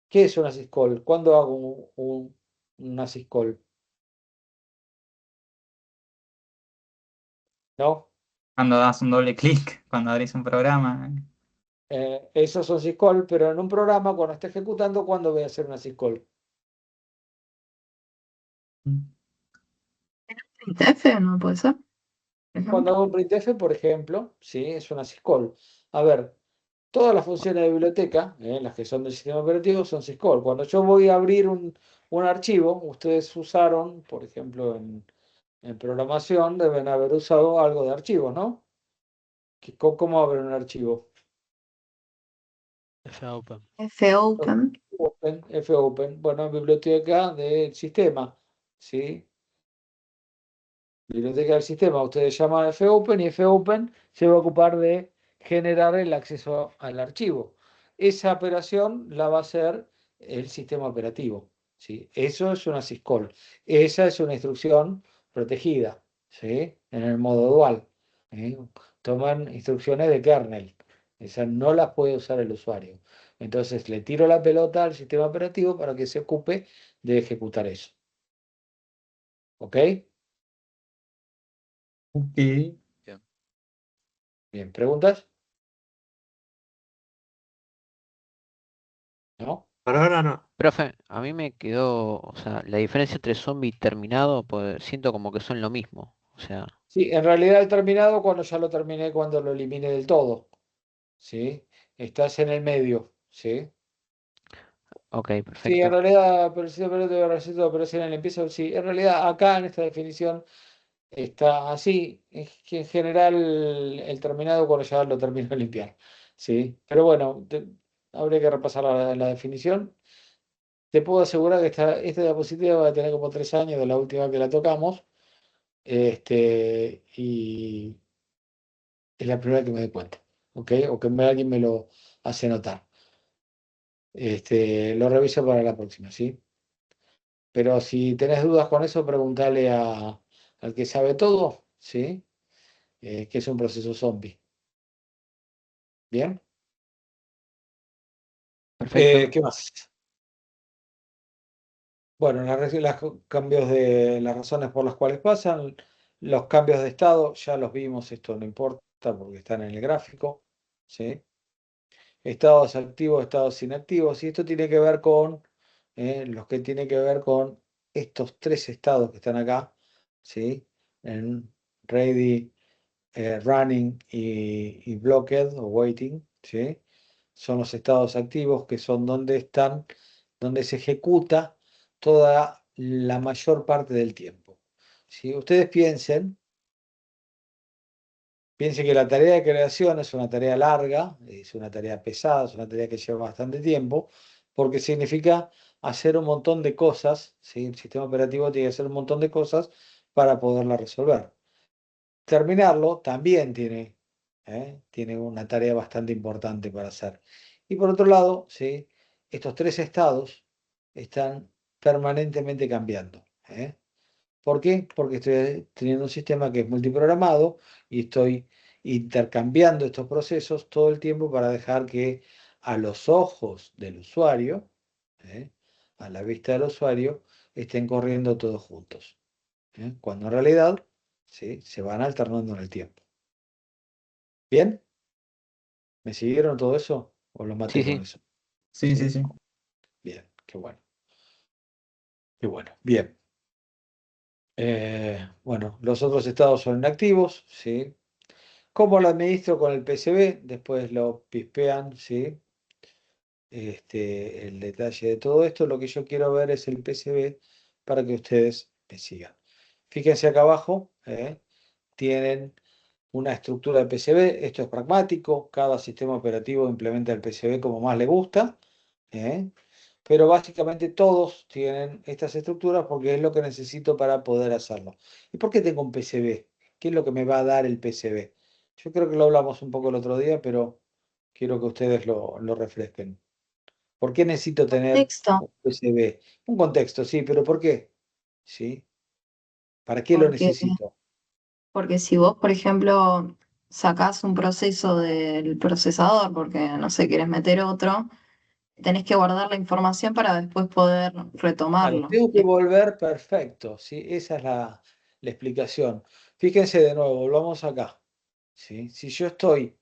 ¿Qué es una syscall? ¿Cuándo hago una syscall? ¿No? Cuando das un doble clic, cuando abrís un programa. Esos son syscall, pero en un programa, cuando esté ejecutando, ¿cuándo voy a hacer una syscall? ¿printf no puede ser? Por Cuando ejemplo. hago un printf, por ejemplo, ¿sí? Es una syscall. A ver, todas las funciones de biblioteca, las que son del sistema operativo, son syscall. Cuando yo voy a abrir un archivo, ustedes usaron, por ejemplo, en programación, deben haber usado algo de archivos, ¿no? ¿Cómo abren un archivo? Fopen. fopen. Fopen, bueno, biblioteca del sistema, ¿sí? Biblioteca del sistema, ustedes llaman fopen y fopen se va a ocupar de generar el acceso al archivo. Esa operación la va a hacer el sistema operativo, ¿sí? Eso es una syscall. Esa es una instrucción protegida, ¿sí? En el modo dual. ¿sí? Toman instrucciones de kernel. Esas no las puede usar el usuario. Entonces le tiro la pelota al sistema operativo para que se ocupe de ejecutar eso. ¿Ok? Ok. Bien. Bien, ¿preguntas? ¿No? Por ahora no. Profe, a mí me quedó, o sea, la diferencia entre zombie y terminado, pues siento como que son lo mismo. O sea, Sí, en realidad he terminado cuando ya lo terminé, cuando lo eliminé del todo. ¿Sí? Estás en el medio. ¿Sí? ok, Sí, en perfecto. realidad, pero si de operación en limpieza, sí, en realidad acá en esta definición está así. Es que en general el terminado cuando ya lo termino de limpiar. ¿Sí? Pero bueno, habría que repasar la definición. Te puedo asegurar que esta diapositiva va a tener como 3 años de la última que la tocamos. Y Es la primera que me doy cuenta, ¿ok? O que alguien me lo hace notar. Lo reviso para la próxima, ¿sí? Pero si tenés dudas con eso, preguntale al que sabe todo, ¿sí? Que es un proceso zombie. ¿Bien? Perfecto. ¿Qué más? Bueno, cambios de las razones por las cuales pasan, los cambios de estado, ya los vimos, esto no importa porque están en el gráfico, ¿sí? Estados activos, estados inactivos, y esto tiene que ver con los que tiene que ver con estos tres estados que están acá, ¿sí? En ready, running y blocked o waiting, ¿sí? Son los estados activos que son donde están, donde se ejecuta toda la mayor parte del tiempo. Si ustedes piensen que la tarea de creación es una tarea larga, es una tarea pesada, es una tarea que lleva bastante tiempo, porque significa hacer un montón de cosas, ¿sí? El sistema operativo tiene que hacer un montón de cosas para poderla resolver. Terminarlo también tiene una tarea bastante importante para hacer. Y por otro lado, ¿sí? Estos tres estados están permanentemente cambiando. ¿Por qué? Porque estoy teniendo un sistema que es multiprogramado y estoy intercambiando estos procesos todo el tiempo para dejar que a los ojos del usuario, ¿eh? A la vista del usuario, estén corriendo todos juntos. Cuando en realidad, ¿sí? Se van alternando en el tiempo. ¿Bien? ¿Me siguieron todo eso? ¿O lo maté Sí, con sí. eso? Sí, ¿Sí? sí, sí. Bien, qué bueno. Qué bueno. Bien. Bueno, los otros estados son inactivos, ¿sí? ¿Cómo lo administro con el PCB? Después lo pispean, ¿sí? El detalle de todo esto, lo que yo quiero ver es el PCB para que ustedes me sigan. Fíjense acá abajo, tienen una estructura de PCB, esto es pragmático, cada sistema operativo implementa el PCB como más le gusta, ¿eh? Pero básicamente todos tienen estas estructuras porque es lo que necesito para poder hacerlo. ¿Y por qué tengo un PCB? ¿Qué es lo que me va a dar el PCB? Yo creo que lo hablamos un poco el otro día, pero quiero que ustedes lo refresquen. ¿Por qué necesito tener Texto, un PCB? Un contexto, sí, pero ¿por qué? ¿Sí? ¿Para qué lo porque, necesito? porque si vos, por ejemplo, sacás un proceso del procesador, porque no sé, quieres meter otro, tenés que guardar la información para después poder Claro, retomarlo. tengo que volver perfecto, ¿sí? Esa es la explicación. Fíjense de nuevo, volvamos acá, ¿sí? Si yo estoy,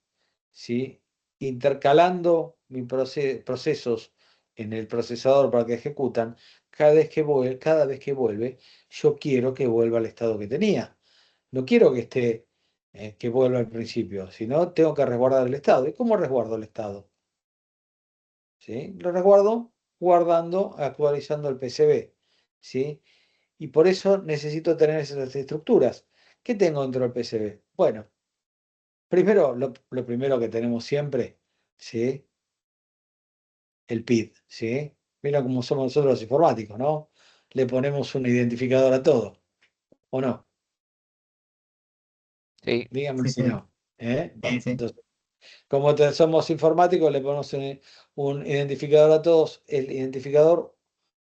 ¿sí? Intercalando mis procesos en el procesador para que ejecutan, cada vez que vuelve, yo quiero que vuelva al estado que tenía. No quiero que esté, que vuelva al principio, sino tengo que resguardar el estado. ¿Y cómo resguardo el estado? ¿Sí? Lo resguardo guardando, actualizando el PCB, ¿sí? Y por eso necesito tener esas estructuras. ¿Qué tengo dentro del PCB? Bueno, primero, lo primero que tenemos siempre, ¿sí? El PID, ¿sí? Mira cómo somos nosotros los informáticos, ¿no? Le ponemos un identificador a todo, ¿o no? Sí. Díganme Sí, si sí. no. Bueno, Sí, sí. entonces, como somos informáticos, le ponemos un identificador a todos. El identificador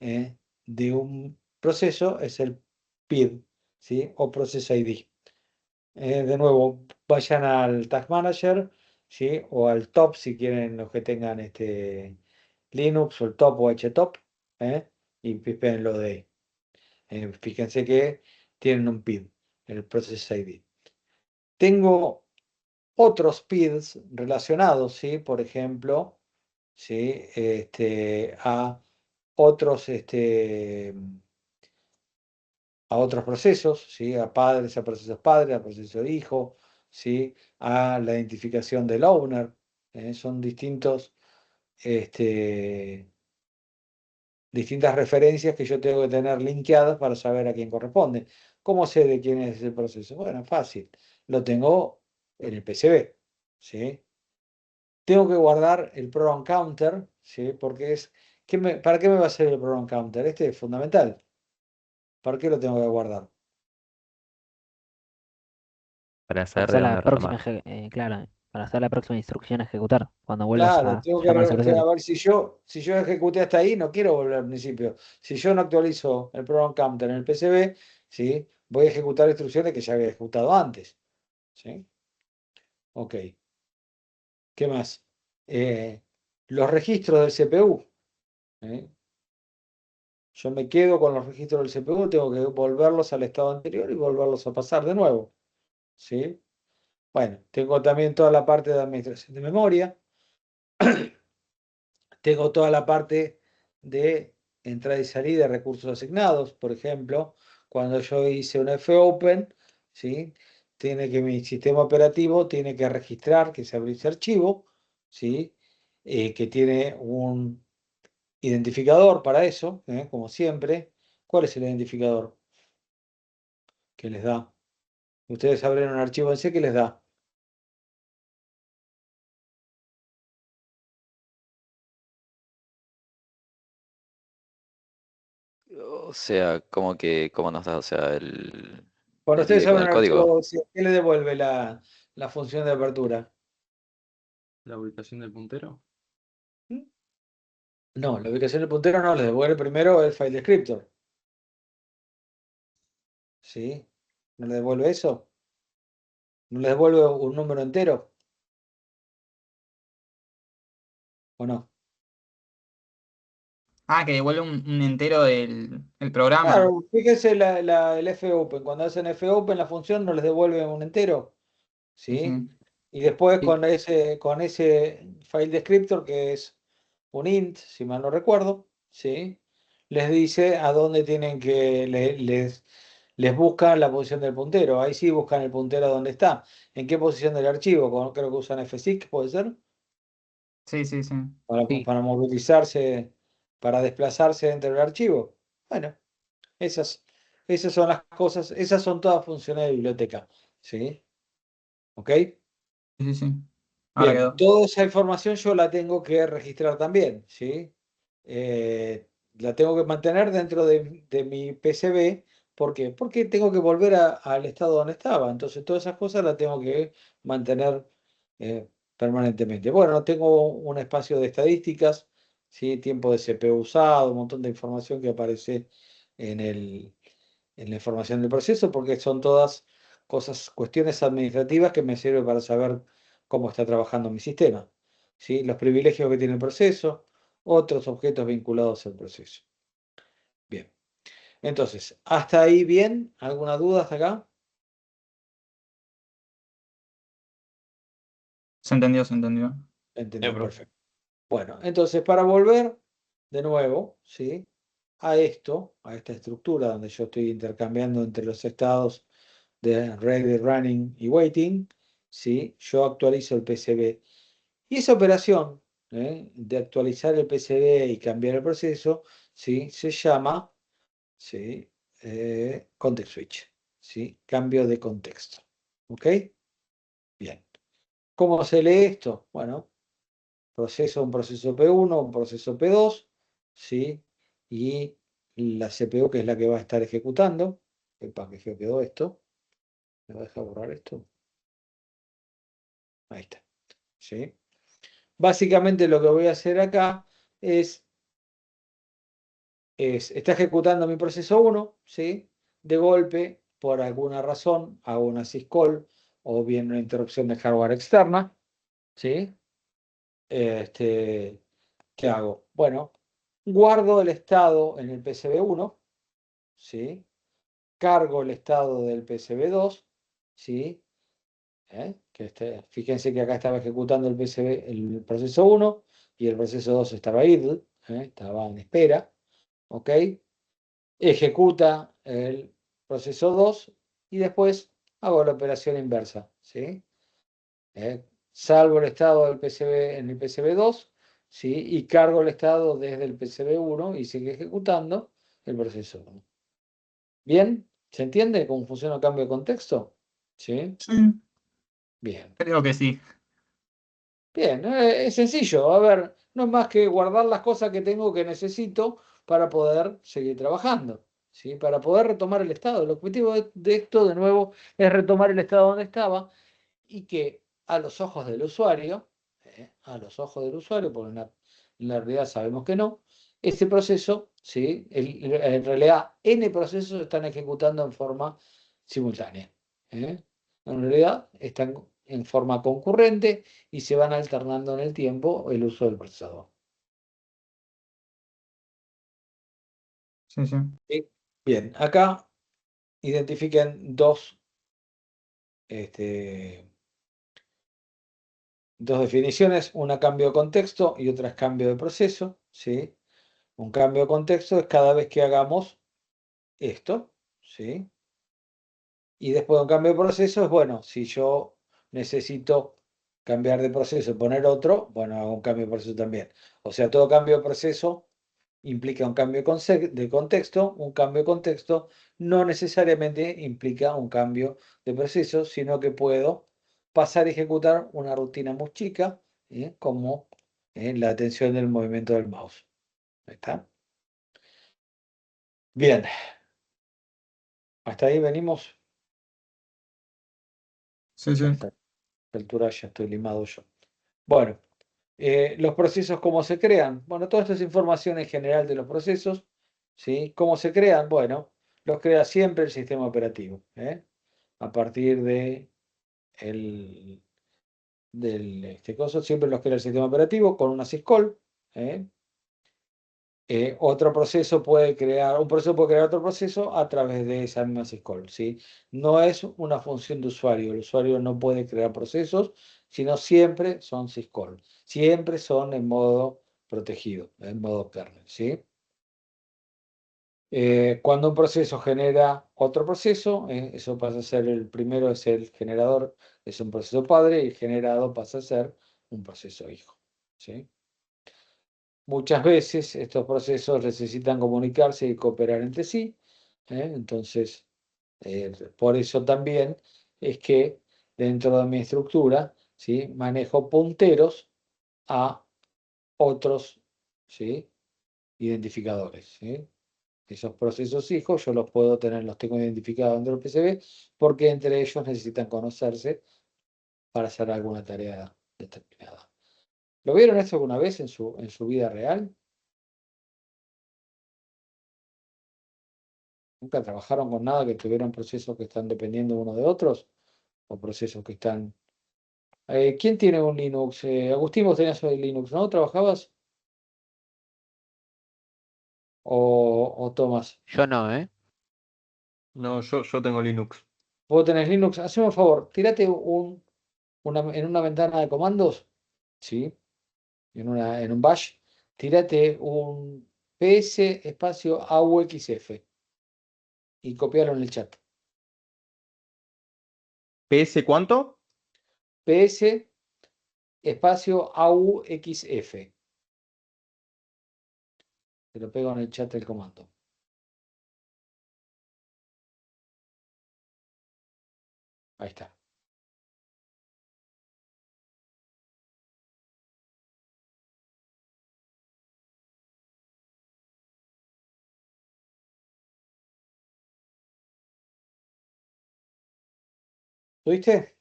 de un proceso es el PID, ¿sí? O Process ID. De nuevo, vayan al Tag Manager, ¿sí? O al top si quieren los que tengan Linux o el top o htop, y pipen lo de ahí. Fíjense que tienen un PID, el Process ID. Tengo otros PIDs relacionados, ¿sí? Por ejemplo, ¿sí? A otros, a otros procesos, ¿sí? A padres, a procesos padres, a procesos hijo, ¿sí? A la identificación del owner. Son distintas referencias que yo tengo que tener linkeadas para saber a quién corresponde. ¿Cómo sé de quién es ese proceso? Bueno, fácil. Lo tengo en el PCB, ¿sí? Tengo que guardar el program counter, ¿sí? Porque ¿para qué me va a servir el program counter? Este es fundamental. ¿Para qué lo tengo que guardar? Para Para saber de hacer la dónde próxima, retomar. claro, para hacer la próxima instrucción a ejecutar, cuando vuelvas Claro, a tengo llamar al que a servicio. ver si yo ejecuté hasta ahí, no quiero volver al principio. Si yo no actualizo el program counter en el PCB, ¿sí? Voy a ejecutar instrucciones que ya había ejecutado antes. ¿Sí? Ok. ¿Qué más? Los registros del CPU. ¿eh? Yo me quedo con los registros del CPU, tengo que volverlos al estado anterior y volverlos a pasar de nuevo. ¿Sí? Bueno, tengo también toda la parte de administración de memoria. Tengo toda la parte de entrada y salida de recursos asignados. Por ejemplo, cuando yo hice un fopen, ¿sí? Tiene que mi sistema operativo tiene que registrar que se abrió ese archivo, ¿sí? Que tiene un identificador para eso, como siempre. ¿Cuál es el identificador que les da? Ustedes abren un archivo en C que les da. O sea, ¿cómo nos da? O sea, Cuando el ustedes ID con abren el un código. archivo C, ¿qué le devuelve la función de apertura? La ubicación del puntero. No, la ubicación del puntero no, le devuelve primero el file descriptor. ¿Sí? ¿No le devuelve eso? ¿No le devuelve un número entero? ¿O no? Ah, que devuelve un entero del el programa. Claro, fíjense el fopen. Cuando hacen fopen, la función no les devuelve un entero. Sí, ¿Sí? sí. Y después Sí, con ese file descriptor, que es un int, si mal no recuerdo, ¿sí? Les dice a dónde tienen que, les buscan la posición del puntero. Ahí sí buscan el puntero donde está. ¿En qué posición del archivo? Creo que usan fseek, ¿puede ser? sí, sí, sí. Sí, Para movilizarse, para desplazarse dentro del archivo. Bueno, esas, esas son las cosas, esas son todas funciones de biblioteca. ¿Sí? ¿Ok? Sí, sí, sí. Ahora Bien, quedó. toda esa información yo la tengo que registrar también, ¿sí? La tengo que mantener dentro de mi PCB. ¿Por qué? Porque tengo que volver al estado donde estaba. Entonces, todas esas cosas las tengo que mantener permanentemente. Bueno, tengo un espacio de estadísticas, ¿sí? Tiempo de CPU usado, un montón de información que aparece en en la información del proceso, porque son todas cosas, cuestiones administrativas que me sirven para saber cómo está trabajando mi sistema. ¿Sí? Los privilegios que tiene el proceso, otros objetos vinculados al proceso. Bien. Entonces, hasta ahí bien. ¿Alguna duda hasta acá? Se entendió, se entendió. Entendido, perfecto. Bueno, entonces para volver de nuevo, ¿sí? A esto, a esta estructura donde yo estoy intercambiando entre los estados de ready, running y waiting, ¿sí? Yo actualizo el PCB. Y esa operación, de actualizar el PCB y cambiar el proceso, ¿sí? Se llama, ¿sí? Context switch, ¿sí? Cambio de contexto. ¿Ok? Bien. ¿Cómo se lee esto? Bueno, un proceso P1, un proceso P2, ¿sí? Y la CPU, que es la que va a estar ejecutando. ¿Para qué quedó esto? ¿Me va a dejar borrar esto? Ahí está. ¿Sí? Básicamente lo que voy a hacer acá está ejecutando mi proceso 1, ¿sí? De golpe, por alguna razón, hago una syscall o bien una interrupción de hardware externa, ¿sí? ¿Qué hago? Bueno, guardo el estado en el PCB1, ¿sí? Cargo el estado del PCB2, ¿sí? Fíjense que acá estaba ejecutando el PCB, el proceso 1 y el proceso 2 estaba idle, estaba en espera, ¿ok? Ejecuta el proceso 2 y después hago la operación inversa, ¿sí? Salvo el estado del PCB en el PCB2, ¿sí? Y cargo el estado desde el PCB1 y sigue ejecutando el proceso 1. ¿Bien? ¿Se entiende cómo funciona el cambio de contexto? ¿Sí? Sí, Bien. creo que sí. Bien, es sencillo. A ver, no es más que guardar las cosas que tengo que necesito para poder seguir trabajando. ¿sí? Para poder retomar el estado. El objetivo de esto, de nuevo, es retomar el estado donde estaba y que a los ojos del usuario, porque en la realidad sabemos que no, este proceso, ¿sí? En realidad, N procesos se están ejecutando en forma simultánea. ¿eh? En realidad, están en forma concurrente y se van alternando en el tiempo el uso del procesador. Sí, sí. ¿Sí? Bien, acá identifiquen dos definiciones, una cambio de contexto y otra es cambio de proceso, ¿sí? Un cambio de contexto es cada vez que hagamos esto, ¿sí? Y después un cambio de proceso es, bueno, si yo necesito cambiar de proceso y poner otro, bueno, hago un cambio de proceso también. O sea, todo cambio de proceso implica un cambio de contexto. Un cambio de contexto no necesariamente implica un cambio de proceso, sino que puedo pasar a ejecutar una rutina muy chica, como la atención del movimiento del mouse. Ahí está. Bien. Hasta ahí venimos. Sí, sí. A esta altura ya estoy limado yo. Bueno, los procesos, ¿cómo se crean? Bueno, toda esta es información en general de los procesos, ¿sí? ¿Cómo se crean? Bueno, los crea siempre el sistema operativo, a partir del coso, siempre los crea el sistema operativo con una syscall, ¿eh? Un proceso puede crear otro proceso a través de esa misma syscall, ¿sí? No es una función de usuario, el usuario no puede crear procesos, sino siempre son syscall, siempre son en modo protegido, en modo kernel, ¿sí? Cuando un proceso genera otro proceso, eso pasa a ser el primero, es el generador, es un proceso padre, y el generado pasa a ser un proceso hijo, ¿sí? Muchas veces estos procesos necesitan comunicarse y cooperar entre sí, entonces, por eso también es que dentro de mi estructura, ¿sí? Manejo punteros a otros, ¿sí? Identificadores, ¿sí? Esos procesos hijos yo los tengo identificados dentro del PCB porque entre ellos necesitan conocerse para hacer alguna tarea determinada. ¿Lo vieron esto alguna vez en su vida real? ¿Nunca trabajaron con nada que tuvieran procesos que están dependiendo unos de otros? ¿O procesos que están... ¿quién tiene un Linux? Agustín, vos tenías el Linux, ¿no? ¿Trabajabas? ¿O Tomás? Yo no, ¿eh? No, yo tengo Linux. ¿Vos tenés Linux? Haceme un favor, tirate en una ventana de comandos, ¿sí? En un bash, tírate un ps espacio AUXF y copialo en el chat. ¿PS cuánto? PS espacio AUXF. Te lo pego en el chat del comando. Ahí está. ¿Lo viste?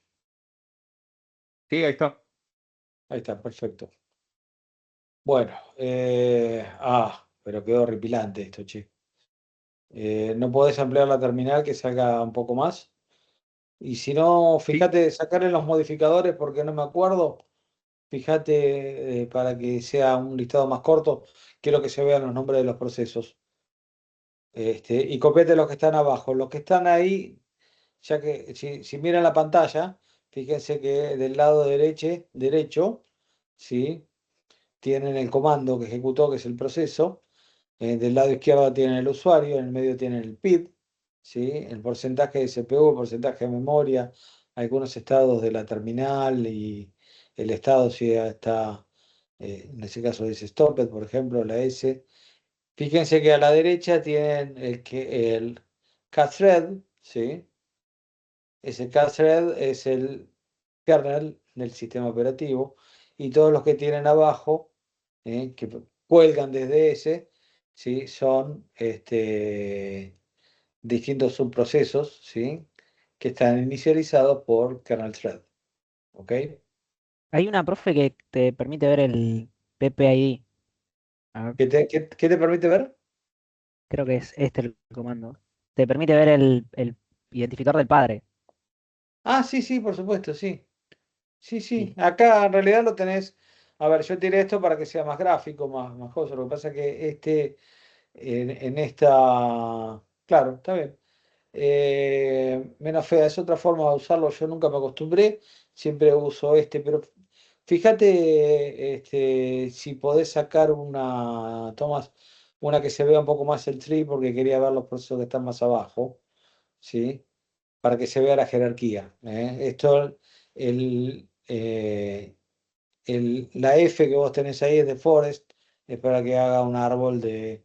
Sí, ahí está. Ahí está, perfecto. Bueno, pero quedó horripilante esto, che. ¿No podés ampliar la terminal que salga un poco más? Y si no, Sí. fíjate, sacarle los modificadores porque no me acuerdo. Fíjate, para que sea un listado más corto, quiero que se vean los nombres de los procesos. Y copiate los que están abajo. Los que están ahí, ya que si miran la pantalla, fíjense que del lado derecho, ¿sí? Tienen el comando que ejecutó, que es el proceso. Del lado izquierdo tienen el usuario, en el medio tienen el PID, ¿sí? El porcentaje de CPU, el porcentaje de memoria, algunos estados de la terminal y el estado si ya está, en ese caso dice Stopped, por ejemplo, la S. Fíjense que a la derecha tienen el Kthread, ¿sí? Ese Kthread es el kernel del sistema operativo y todos los que tienen abajo, que cuelgan desde ese, ¿sí? Son distintos subprocesos, ¿sí? Que están inicializados por kernel thread. ¿Ok? Hay una, profe, que te permite ver el PPID. A ver, ¿Qué te permite ver? creo que es este el comando. Te permite ver el identificador del padre. Ah, sí, sí, por supuesto, sí. Sí, sí. Y Acá en realidad lo tenés. A ver, yo tiré esto para que sea más gráfico, más cosa. Lo que pasa es que en esta. Claro, está bien. Menos fea, es otra forma de usarlo. Yo nunca me acostumbré, siempre uso este, pero fíjate si podés sacar una, Tomás, una que se vea un poco más el tree, porque quería ver los procesos que están más abajo, ¿sí? Para que se vea la jerarquía. Esto, el, eh, la F que vos tenés ahí es de Forest, es para que haga un árbol de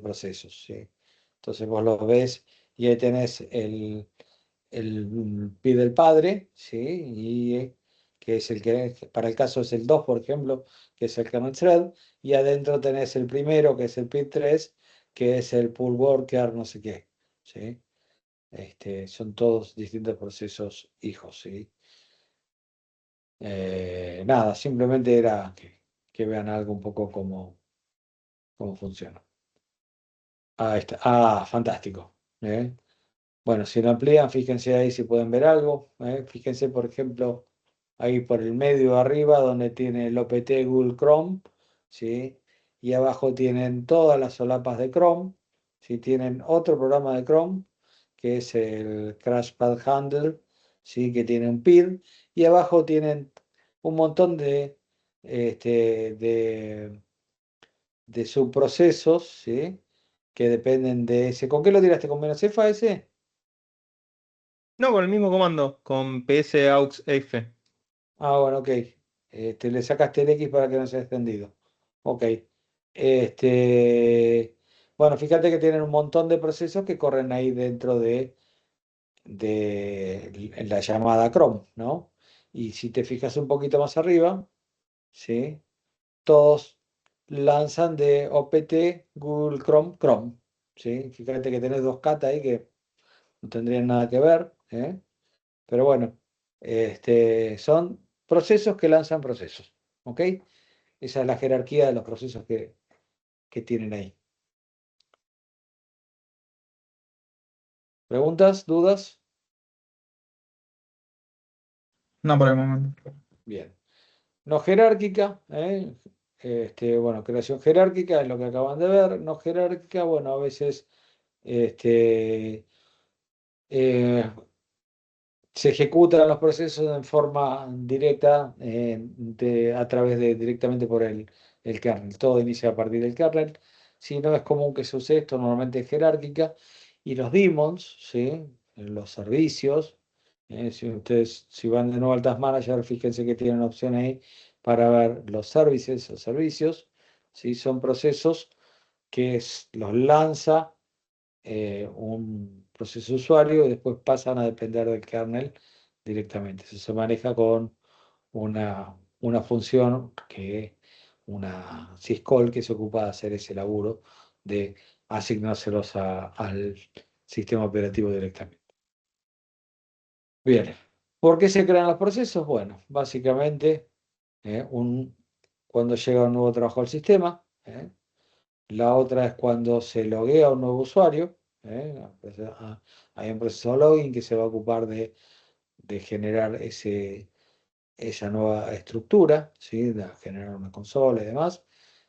procesos, ¿sí? Entonces vos lo ves y ahí tenés el pi del padre, ¿sí? Y que es el que, para el caso es el 2 por ejemplo, que es el kernel thread, y adentro tenés el primero, que es el pi 3 que es el pull worker, no sé qué, ¿sí? Son todos distintos procesos hijos, ¿sí? Nada, simplemente era que vean algo un poco cómo funciona. Ahí está. Ah, fantástico. ¿Eh? Bueno, si lo amplían, fíjense ahí si pueden ver algo. Fíjense, por ejemplo, ahí por el medio arriba, donde tiene el OPT Google Chrome, ¿sí? Y abajo tienen todas las solapas de Chrome. ¿Sí? Tienen otro programa de Chrome, que es el CrashPad Handler, ¿sí? Que tiene un PID. Y abajo tienen un montón este, de, de subprocesos, ¿sí? Que dependen de ese. ¿Con qué lo tiraste? ¿Con -F ese? No, con el mismo comando, con psaux-f. Ah, bueno, ok. Le sacaste el X para que no sea extendido. Ok. Bueno, fíjate que tienen un montón de procesos que corren ahí dentro de la llamada Chrome, ¿no? Y si te fijas un poquito más arriba, ¿sí? Todos lanzan de OPT Google Chrome Chrome, ¿sí? Fíjate que tenés dos cat ahí que no tendrían nada que ver, ¿eh? Pero bueno, son procesos que lanzan procesos, ¿ok? Esa es la jerarquía de los procesos que tienen ahí. ¿Preguntas? ¿Dudas? No por el momento. Bien. No jerárquica, ¿eh? Bueno, creación jerárquica es lo que acaban de ver. No jerárquica, bueno, a veces este, eh, se ejecutan los procesos en forma directa a través de directamente por el kernel. Todo inicia a partir del kernel. Si no es común que se use esto, normalmente es jerárquica. Y los daemons, ¿sí? Los servicios. Si ustedes, si van de nuevo al Task Manager, fíjense que tienen una opción ahí para ver los services o servicios. ¿Sí? Son procesos que los lanza un proceso usuario y después pasan a depender del kernel directamente. Eso se maneja con una función una syscall que se ocupa de hacer ese laburo de asignárselos al sistema operativo directamente. Bien, ¿por qué se crean los procesos? Bueno, básicamente cuando llega un nuevo trabajo al sistema. La otra es cuando se loguea un nuevo usuario. Hay un proceso login que se va a ocupar de generar esa nueva estructura, ¿sí? De generar una consola y demás,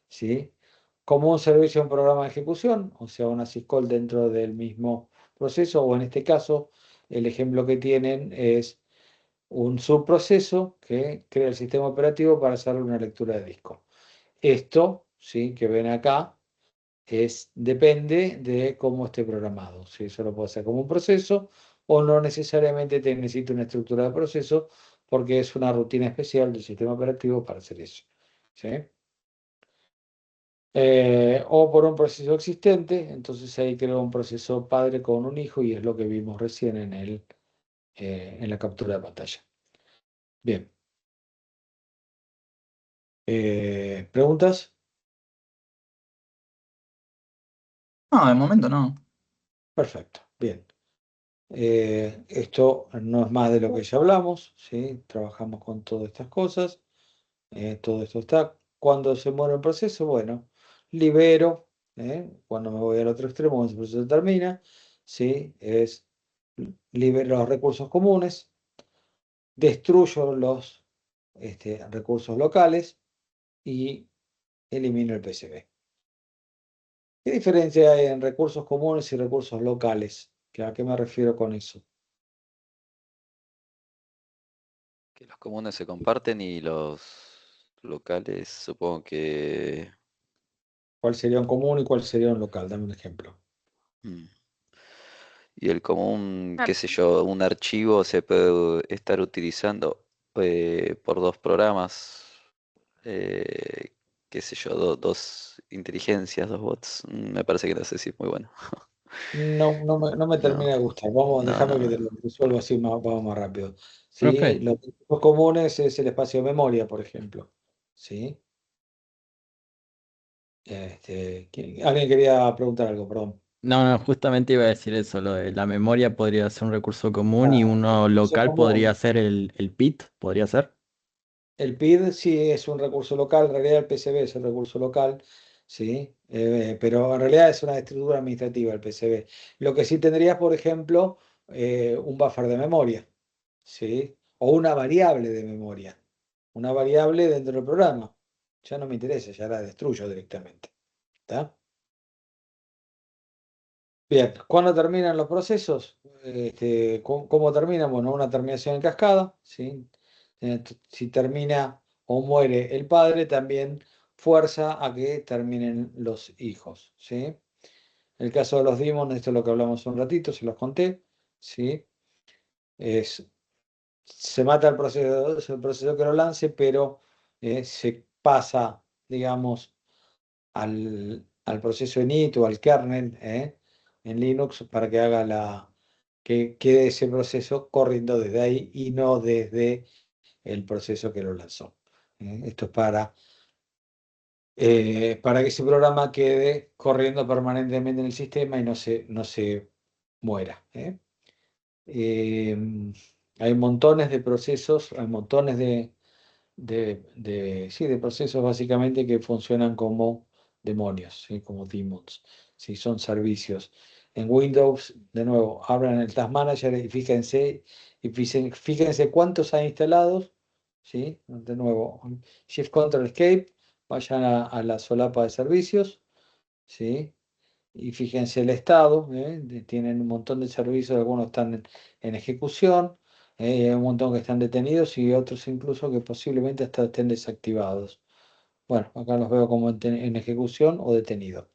¿sí? Como un servicio, un programa de ejecución, o sea, una syscall dentro del mismo proceso, o en este caso, el ejemplo que tienen es un subproceso que crea el sistema operativo para hacer una lectura de disco. Esto, ¿sí? Que ven acá depende de cómo esté programado. Si eso lo puedo hacer como un proceso o no necesariamente te necesita una estructura de proceso porque es una rutina especial del sistema operativo para hacer eso. ¿Sí? O por un proceso existente, entonces ahí creo un proceso padre con un hijo y es lo que vimos recién en la captura de pantalla. Bien. ¿Preguntas? No, de momento no. Perfecto. Bien. Esto no es más de lo que ya hablamos, ¿sí? Trabajamos con todas estas cosas. Todo esto está. Cuando se muere el proceso, bueno, libero. Cuando me voy al otro extremo, cuando el proceso termina, ¿sí? Libero los recursos comunes, destruyo los recursos locales y elimino el PCB. ¿Qué diferencia hay en recursos comunes y recursos locales? ¿A qué me refiero con eso? Que los comunes se comparten y los locales, supongo que... ¿Cuál sería un común y cuál sería un local? Dame un ejemplo. mm, Y el común, qué sé yo, un archivo se puede estar utilizando por dos programas, eh, qué sé yo, dos inteligencias, dos bots. Me parece que no sé si es muy bueno. No me No, termina de gustar. Vamos, no, déjame no. que te lo resuelva así, vamos más rápido. ¿Sí? Profe, Los comunes es el espacio de memoria, por ejemplo. ¿Sí? Alguien quería preguntar algo, perdón. no, justamente iba a decir eso, lo de la memoria podría ser un recurso común y Ah, uno recurso local podría común. ser el PIT, podría ser. El PID sí es un recurso local, en realidad el PCB es el recurso local, ¿sí? Pero en realidad es una estructura administrativa el PCB. Lo que sí tendrías, por ejemplo, un buffer de memoria, ¿sí? O una variable de memoria, una variable dentro del programa. Ya no me interesa, ya la destruyo directamente. ¿Está? Bien, ¿cuándo terminan los procesos? ¿Cómo terminan? Bueno, una terminación en cascada, ¿sí? Si termina o muere el padre, también fuerza a que terminen los hijos, ¿sí? El caso de los demons, esto es lo que hablamos un ratito, se los conté, ¿sí? Se mata el proceso que lo lance, pero se pasa, digamos, al proceso init o al kernel en Linux para que que quede ese proceso corriendo desde ahí y no desde el proceso que lo lanzó. Esto es para que ese programa quede corriendo permanentemente en el sistema y no se muera. Eh, Hay montones de procesos, hay montones sí, de procesos básicamente que funcionan como demonios, ¿sí? Como demons, ¿sí? Son servicios. En Windows, de nuevo, abran el Task Manager y fíjense cuántos hay instalados, ¿sí? De nuevo, Shift Control Escape, vayan a la solapa de servicios, ¿sí? Y fíjense el estado, tienen un montón de servicios, algunos están en ejecución, hay un montón que están detenidos y otros incluso que posiblemente hasta estén desactivados. Bueno, acá los veo como en ejecución o detenido.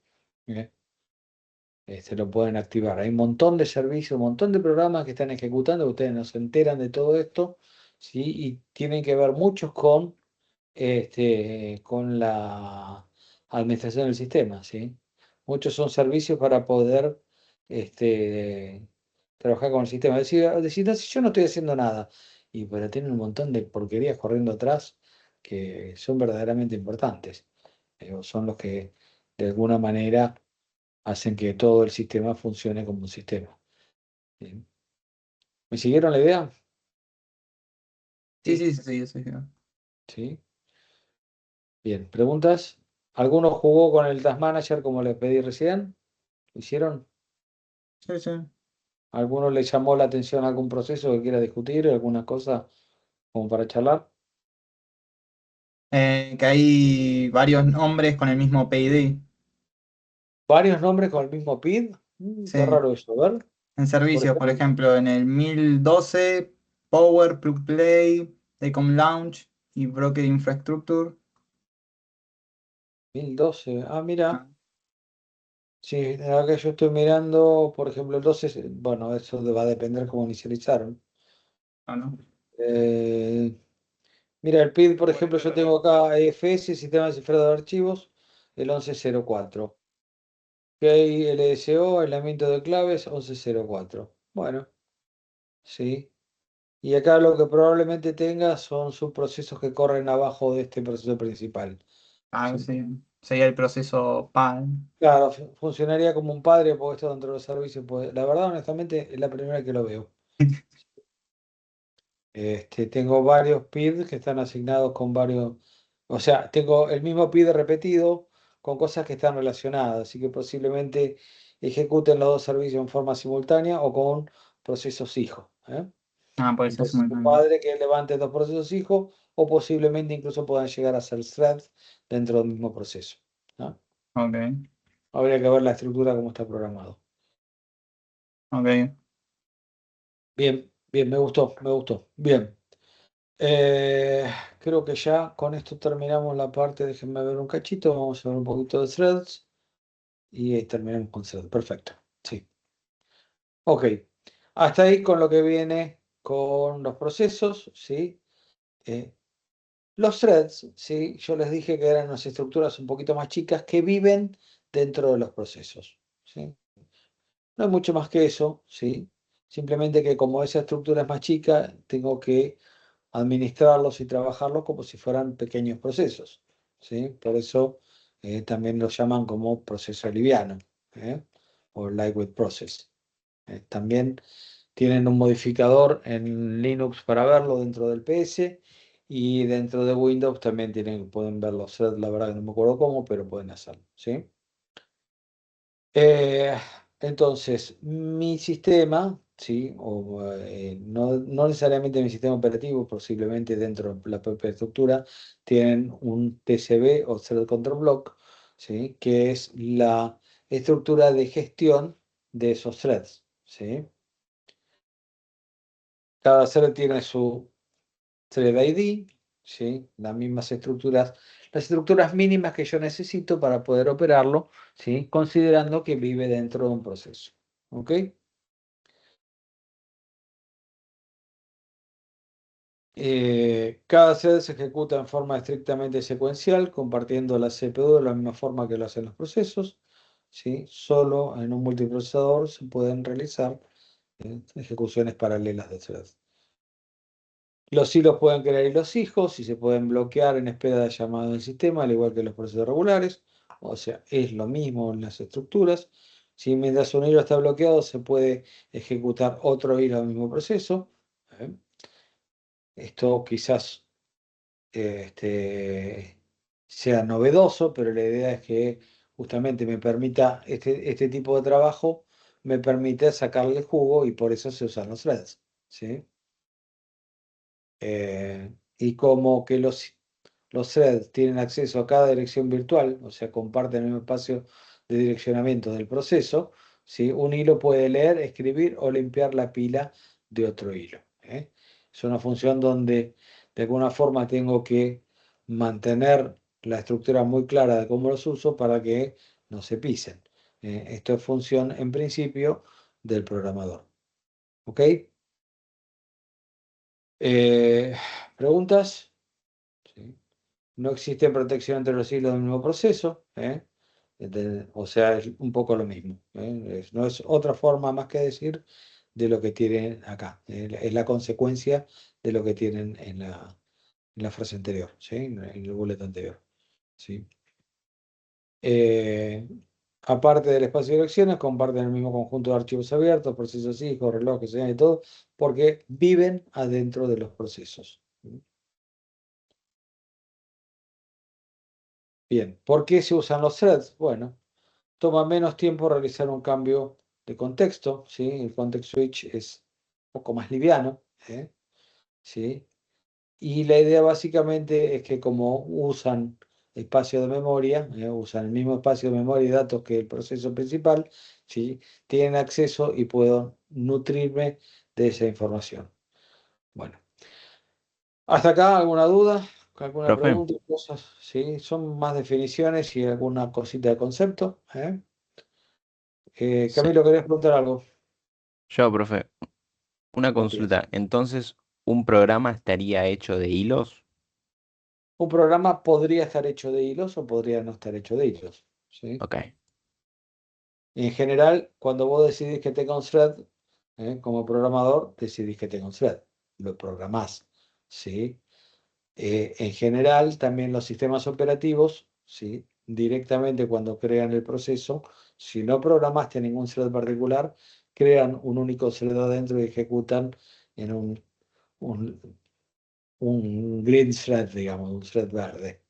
¿eh? Lo pueden activar. Hay un montón de servicios, un montón de programas que están ejecutando, ustedes no se enteran de todo esto, ¿sí? Y tienen que ver muchos con la administración del sistema, ¿sí? Muchos son servicios para poder trabajar con el sistema. Decir, "No, si yo no estoy haciendo nada", pero tienen un montón de porquerías corriendo atrás que son verdaderamente importantes. O son los que de alguna manera hacen que todo el sistema funcione como un sistema. ¿Sí? ¿Me siguieron la idea? Sí, sí, sí, sí, sí, sí. ¿Sí? Bien, ¿preguntas? ¿Alguno jugó con el Task Manager como les pedí recién? ¿Lo hicieron? Sí, sí. ¿Alguno le llamó la atención algún proceso que quiera discutir, alguna cosa como para charlar? Que hay varios nombres con el mismo PID. ¿Varios nombres con el mismo PID? Qué Sí. raro eso, a ver. En Por servicios, por ejemplo, ejemplo, en el 1012, Power, Plug Play, Tecom Launch y Broker Infrastructure. 1012. Ah, mira. Ah, Sí, acá yo estoy mirando, por ejemplo, el 12. Bueno, eso va a depender cómo inicializaron. ah, ¿no? Eh, Mira, el PID, por ejemplo, yo tengo acá EFS, Sistema de Cifrado de Archivos, el 1104. Que hay LSO, aislamiento de claves, 1104. Bueno, sí. Y acá lo que probablemente tenga son subprocesos que corren abajo de este proceso principal. Ah, ¿Sí? sí. sería el proceso PAL. Claro, funcionaría como un padre, porque esto dentro de los servicios, pues, la verdad, honestamente, es la primera vez que lo veo. Tengo varios PID que están asignados con varios, o sea, tengo el mismo PID repetido con cosas que están relacionadas, así que posiblemente ejecuten los dos servicios en forma simultánea o con procesos hijos, ¿eh? Ah, puede Un ser proceso simultáneo. padre que levante dos procesos hijos o posiblemente incluso puedan llegar a ser threads dentro del mismo proceso, ¿no? Ok, Habría que ver la estructura cómo está programado. ok. Bien, bien, me gustó, me gustó. Bien. Eh, Creo que ya con esto terminamos la parte. Déjenme ver un cachito. Vamos a ver un poquito de threads y terminamos con threads. Perfecto. Sí. Ok. Hasta ahí con lo que viene con los procesos. ¿Sí? Los threads, ¿sí? Yo les dije que eran unas estructuras un poquito más chicas que viven dentro de los procesos. ¿Sí? No hay mucho más que eso. ¿Sí? Simplemente que como esa estructura es más chica, tengo que administrarlos y trabajarlos como si fueran pequeños procesos, ¿sí? Por eso también los llaman como proceso liviano, ¿eh? O lightweight process. También tienen un modificador en Linux para verlo dentro del PS y dentro de Windows también pueden verlo. La verdad que no me acuerdo cómo, pero pueden hacerlo, ¿sí? Eh, entonces, mi sistema, ¿sí? No necesariamente mi sistema operativo, posiblemente dentro de la propia estructura, tienen un TCB o Thread Control Block, ¿sí? Que es la estructura de gestión de esos threads, ¿sí? Cada thread tiene su Thread ID, ¿sí? Las estructuras mínimas que yo necesito para poder operarlo, ¿sí? Considerando que vive dentro de un proceso. ¿Ok? Cada thread se ejecuta en forma estrictamente secuencial, compartiendo la CPU de la misma forma que lo hacen los procesos, ¿sí? Solo en un multiprocesador se pueden realizar ejecuciones paralelas de threads. Los hilos pueden crear hilos hijos y se pueden bloquear en espera de llamado del sistema, al igual que los procesos regulares. O sea, es lo mismo en las estructuras. Si mientras un hilo está bloqueado, se puede ejecutar otro hilo del mismo proceso. ¿Eh? Esto quizás sea novedoso, pero la idea es que justamente me permita, este tipo de trabajo me permite sacarle jugo y por eso se usan los threads, ¿sí? Y como que los threads tienen acceso a cada dirección virtual, o sea, comparten el mismo espacio de direccionamiento del proceso, ¿sí? Un hilo puede leer, escribir o limpiar la pila de otro hilo, ¿eh? Es una función donde de alguna forma tengo que mantener la estructura muy clara de cómo los uso para que no se pisen. Esto es función en principio del programador. ¿Ok? ¿Preguntas? ¿Sí? No existe protección entre los hilos del mismo proceso, ¿eh? O sea, es un poco lo mismo, ¿eh? No es otra forma más que decir de lo que tienen acá. Es la consecuencia de lo que tienen en la frase anterior, ¿sí? En el bullet anterior, ¿sí? Eh, Aparte del espacio de direcciones, comparten el mismo conjunto de archivos abiertos, procesos hijos, relojes, señales y todo, porque viven adentro de los procesos. Bien, ¿por qué se usan los threads? Bueno, toma menos tiempo realizar un cambio de contexto, ¿sí? El context switch es un poco más liviano, ¿eh? ¿Sí? Y la idea básicamente es que como usan espacio de memoria, usan el mismo espacio de memoria y datos que el proceso principal, ¿sí? Tienen acceso y puedo nutrirme de esa información. Bueno, hasta acá, ¿alguna duda? ¿Alguna Profe, pregunta? Cosas, ¿sí? Son más definiciones y alguna cosita de concepto, ¿eh? sí. Camilo, ¿querés preguntar algo? Profe, una Rapidez. consulta. Entonces, ¿un programa estaría hecho de hilos? Un programa podría estar hecho de hilos o podría no estar hecho de hilos, ¿sí? Ok. En general, cuando vos decidís que tenga un thread, como programador, decidís que tenga un thread. Lo programás, ¿sí? En general, también los sistemas operativos, ¿sí? directamente cuando crean el proceso. Si no programaste ningún thread particular, crean un único thread adentro y ejecutan en un green thread, digamos, un thread verde.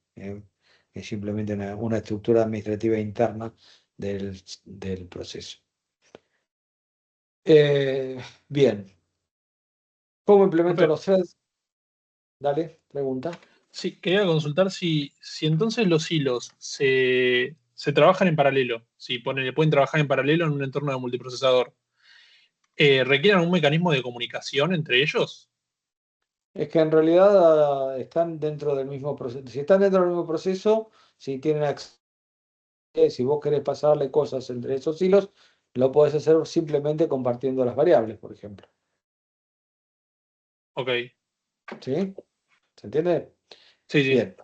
Es simplemente una estructura administrativa interna del proceso. Bien. ¿Cómo implemento Profe, los threads? Dale, pregunta. sí, quería consultar si entonces los hilos se trabajan en paralelo, si pueden trabajar en paralelo en un entorno de multiprocesador. ¿Requieren un mecanismo de comunicación entre ellos? Es que en realidad están dentro del mismo proceso. Si están dentro del mismo proceso, si tienen acceso, si vos querés pasarle cosas entre esos hilos, lo podés hacer simplemente compartiendo las variables, por ejemplo. Ok, ¿Sí? ¿Se entiende? sí, sí, Bien.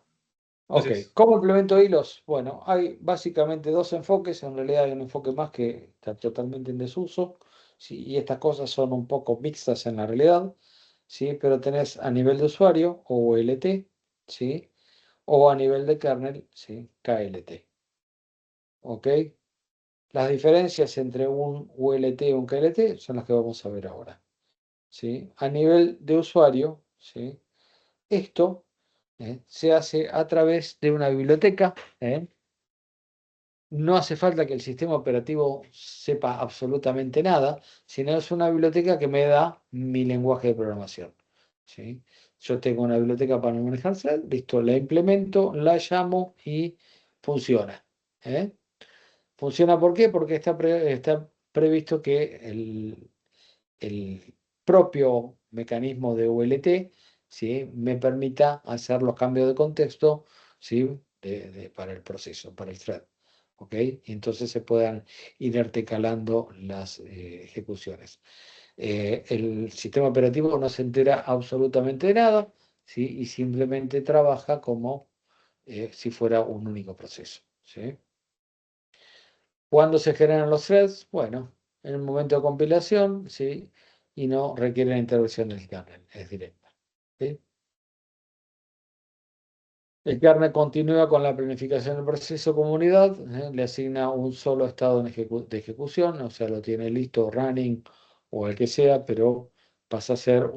Ok. gracias. ¿Cómo implemento hilos? Bueno, hay básicamente dos enfoques. En realidad hay un enfoque más que está totalmente en desuso. ¿Sí? Y estas cosas son un poco mixtas en la realidad. ¿Sí? Pero tenés a nivel de usuario, OLT, ¿sí? O a nivel de kernel, ¿sí? KLT. ¿Ok? Las diferencias entre un ULT y un KLT son las que vamos a ver ahora. ¿Sí? A nivel de usuario, ¿sí? Esto se hace a través de una biblioteca. No hace falta que el sistema operativo sepa absolutamente nada, sino es una biblioteca que me da mi lenguaje de programación. ¿Sí? Yo tengo una biblioteca para manejar thread, listo, la implemento, la llamo y funciona. ¿eh? ¿Funciona por qué? Porque está previsto que el propio mecanismo de ULT, ¿sí? me permita hacer los cambios de contexto, ¿sí? para el proceso, para el thread. ¿Ok? Y entonces se puedan ir intercalando las ejecuciones. El sistema operativo no se entera absolutamente de nada, ¿sí? Y simplemente trabaja como si fuera un único proceso. ¿Sí? ¿Cuándo se generan los threads? Bueno, en el momento de compilación, ¿sí? Y no requieren intervención del kernel, es directa. ¿Sí? El kernel continúa con la planificación del proceso comunidad, le asigna un solo estado de ejecución, o sea, lo tiene listo, running o el que sea, pero pasa a ser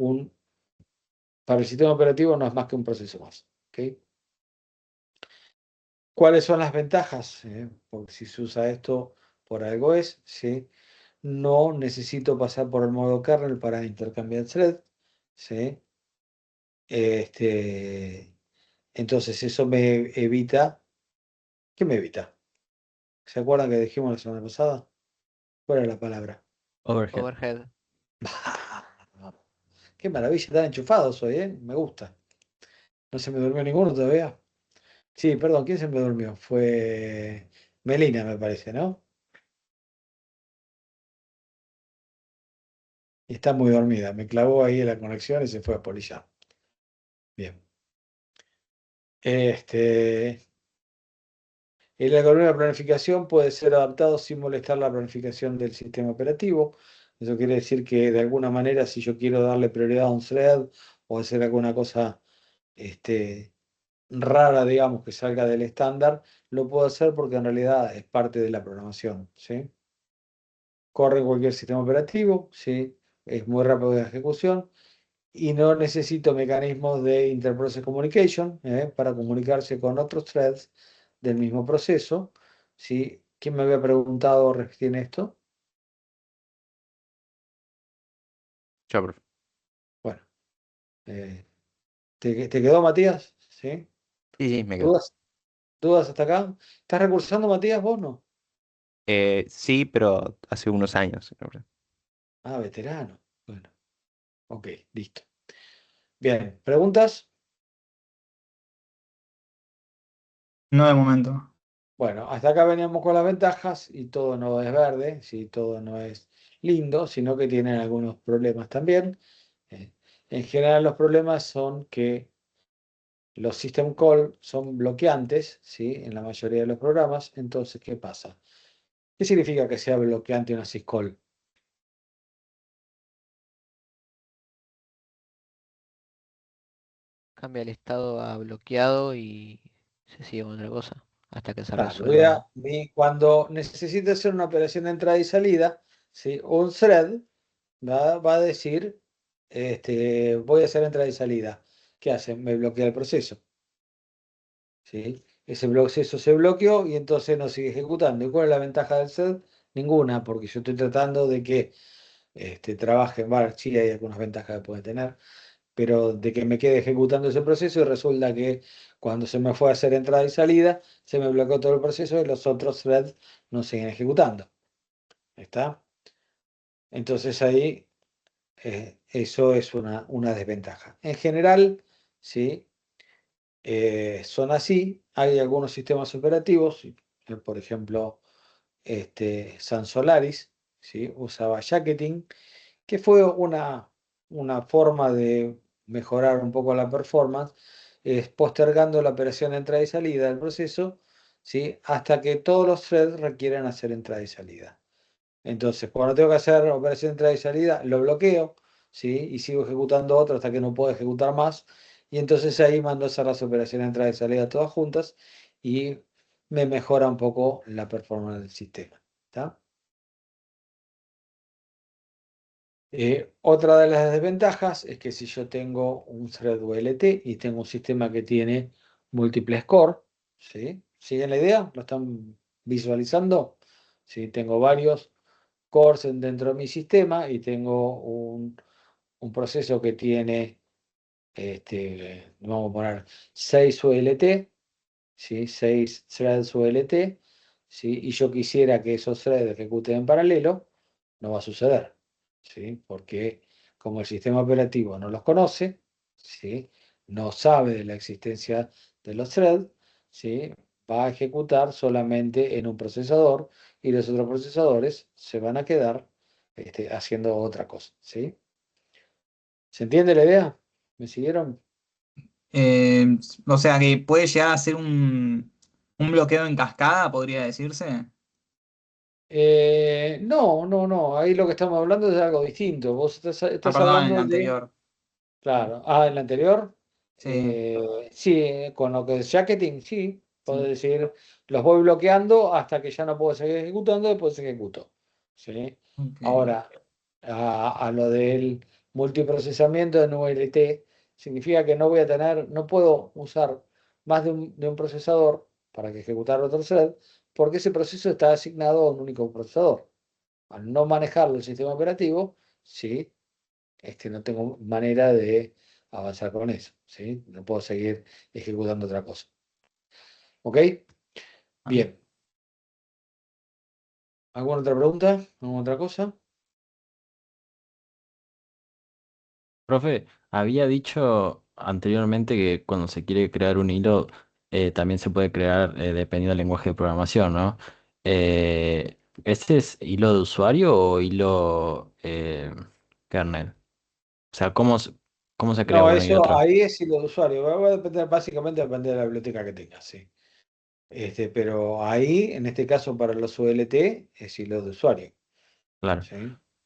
para el sistema operativo no es más que un proceso más. ¿Ok? ¿Cuáles son las ventajas? Porque si se usa esto por algo es, ¿sí? No necesito pasar por el modo kernel para intercambiar thread, ¿sí? Este, entonces eso me evita, ¿qué me evita? ¿Se acuerdan que dijimos la semana pasada? ¿Cuál era la palabra? Overhead. Overhead. Qué maravilla, están enchufados hoy, Me gusta. No se me durmió ninguno todavía. Sí, perdón, ¿quién se me durmió? Fue Melina, me parece, ¿no? Y está muy dormida. Me clavó ahí en la conexión y se fue a polillar. Bien. El algoritmo de planificación puede ser adaptado sin molestar la planificación del sistema operativo. Eso quiere decir que de alguna manera, si yo quiero darle prioridad a un thread o hacer alguna cosa rara, digamos, que salga del estándar, lo puedo hacer porque en realidad es parte de la programación. ¿Sí? Corre en cualquier sistema operativo, ¿sí? Es muy rápido de ejecución y no necesito mecanismos de interprocess communication para comunicarse con otros threads del mismo proceso. ¿Sí? ¿Quién me había preguntado recién esto? Yo, profe. Bueno, eh, ¿te quedó Matías? ¿Sí? Sí, sí, me quedo. ¿Dudas hasta acá? ¿Estás recursando, Matías, vos no? Sí, pero hace unos años, profe. Ah, veterano. Bueno, ok, listo. Bien, ¿preguntas? No de momento. Bueno, hasta acá veníamos con las ventajas y todo no es verde, ¿sí? Todo no es lindo, sino que tienen algunos problemas también. Eh, En general los problemas son que los system call son bloqueantes, ¿sí? En la mayoría de los programas. Entonces, ¿qué pasa? ¿Qué significa que sea bloqueante una syscall? Cambia el estado a bloqueado y se sigue con otra cosa. hasta que se Claro, resuelva. cuando necesite hacer una operación de entrada y salida, ¿sí? Un thread va a decir, voy a hacer entrada y salida. ¿Qué hace? Me bloquea el proceso. ¿Sí? Ese proceso se bloqueó y entonces no sigue ejecutando. ¿Y cuál es la ventaja del thread? Ninguna, porque yo estoy tratando de que trabaje, bueno, sí hay algunas ventajas que puede tener, pero de que me quede ejecutando ese proceso y resulta que cuando se me fue a hacer entrada y salida, se me bloqueó todo el proceso y los otros threads no siguen ejecutando. ¿Está? Entonces ahí eso es una desventaja. En general, ¿sí? Son así. Hay algunos sistemas operativos, por ejemplo, Sun Solaris, ¿sí? Usaba jacketing, que fue una forma de mejorar un poco la performance, es postergando la operación de entrada y salida del proceso, ¿sí? Hasta que todos los threads requieren hacer entrada y salida. Entonces, cuando tengo que hacer operación de entrada y salida, lo bloqueo, ¿sí? Y sigo ejecutando otro hasta que no puedo ejecutar más. Y entonces ahí mando a hacer las operaciones de entrada y salida todas juntas y me mejora un poco la performance del sistema. ¿Está? Otra de las desventajas es que si yo tengo un thread ULT y tengo un sistema que tiene múltiples core, ¿sí? ¿Siguen la idea? ¿Lo están visualizando? ¿Sí? Tengo varios cores dentro de mi sistema y tengo un proceso que tiene, vamos a poner 6 ULT, ¿sí? 6 threads ULT, ¿sí? Y yo quisiera que esos threads ejecuten en paralelo, no va a suceder, ¿sí? Porque como el sistema operativo no los conoce, ¿sí? No sabe de la existencia de los threads, ¿sí? Va a ejecutar solamente en un procesador y los otros procesadores se van a quedar haciendo otra cosa, ¿sí? ¿Se entiende la idea? ¿Me siguieron? O sea que puede llegar a ser un bloqueo en cascada, podría decirse. No, no, no. Ahí lo que estamos hablando es de algo distinto. Vos Ah, estás perdón, en la hablando de, anterior. claro, en el anterior, Sí, sí, con lo que es jacketing, sí, podés sí. decir, los voy bloqueando hasta que ya no puedo seguir ejecutando, después ejecuto. ¿Sí? Ok. Ahora, a lo del multiprocesamiento de NVLT, significa que no voy a tener, no puedo usar más de un procesador para que ejecutar otro thread, porque ese proceso está asignado a un único procesador. Al no manejarlo el sistema operativo, sí, no tengo manera de avanzar con eso, ¿sí? No puedo seguir ejecutando otra cosa. ¿Ok? Ah. Bien. ¿Alguna otra pregunta? ¿Alguna otra cosa? Profe, había dicho anteriormente que cuando se quiere crear un hilo, también se puede crear dependiendo del lenguaje de programación, ¿no? ¿Este es hilo de usuario o hilo kernel? O sea, ¿cómo se crea No, uno y eso otro? ahí es hilo de usuario. Va a depender, básicamente depende de la biblioteca que tengas, sí. Pero ahí, en este caso, para los ULT, es hilo de usuario. Claro. ¿Sí?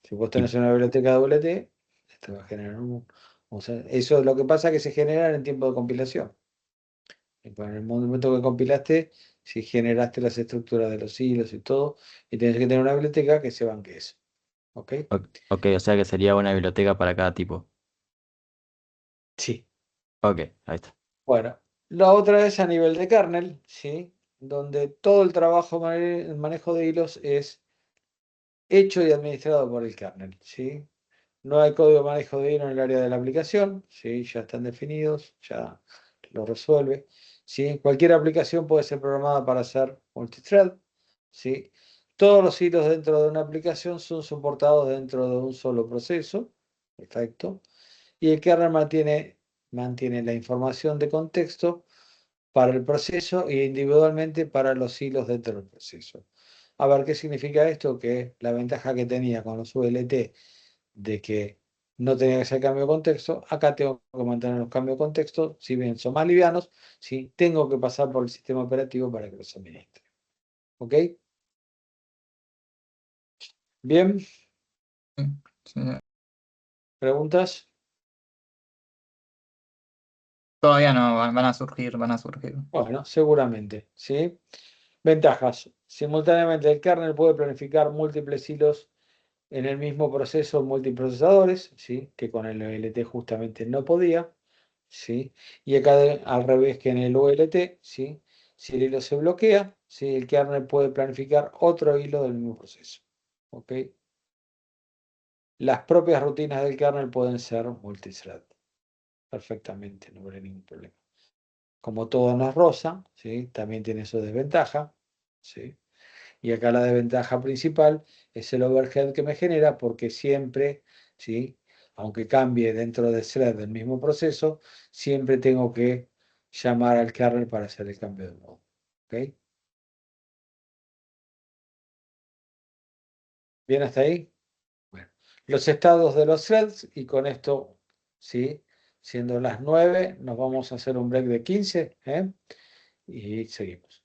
Si vos Y, tenés una biblioteca de ULT, esto va a generar o sea, eso es lo que pasa que se genera en tiempo de compilación. Y pues en el momento que compilaste, si generaste las estructuras de los hilos y todo, y tienes que tener una biblioteca que se banque eso. ¿Ok? ok, o sea que sería una biblioteca para cada tipo. Sí. Ok, ahí está. Bueno, la otra es a nivel de kernel, ¿sí? Donde todo el trabajo, el manejo de hilos es hecho y administrado por el kernel, ¿sí? No hay código de manejo de hilo en el área de la aplicación, ¿sí? Ya están definidos, ya lo resuelve, ¿sí? Cualquier aplicación puede ser programada para hacer multithread, ¿sí? Todos los hilos dentro de una aplicación son soportados dentro de un solo proceso, perfecto, y el kernel mantiene la información de contexto para el proceso e individualmente para los hilos dentro del proceso. A ver, ¿qué significa esto? Que la ventaja que tenía con los ULT de que no tenía que hacer cambio de contexto, acá tengo que mantener los cambios de contexto, si bien son más livianos, sí, tengo que pasar por el sistema operativo para que los administre. ¿Ok? Bien, Sí, sí. ¿preguntas? Todavía no, van a surgir, van a surgir. Bueno, seguramente, ¿sí? Ventajas. Simultáneamente el kernel puede planificar múltiples hilos en el mismo proceso multiprocesadores, ¿sí? Que con el OLT justamente no podía, ¿sí? Y acá al revés que en el OLT, ¿sí? Si el hilo se bloquea, ¿sí? El kernel puede planificar otro hilo del mismo proceso, ¿ok? Las propias rutinas del kernel pueden ser multithread, perfectamente, no habrá ningún problema. Como todo no es rosa, ¿sí? También tiene su desventaja, ¿sí? Y acá la desventaja principal es el overhead que me genera porque siempre, ¿sí? Aunque cambie dentro del thread del mismo proceso, siempre tengo que llamar al kernel para hacer el cambio de modo. ¿Ok? ¿Bien hasta ahí? Bueno, los estados de los threads y con esto, ¿sí? Siendo las 9, nos vamos a hacer un break de 15, ¿eh? Y seguimos.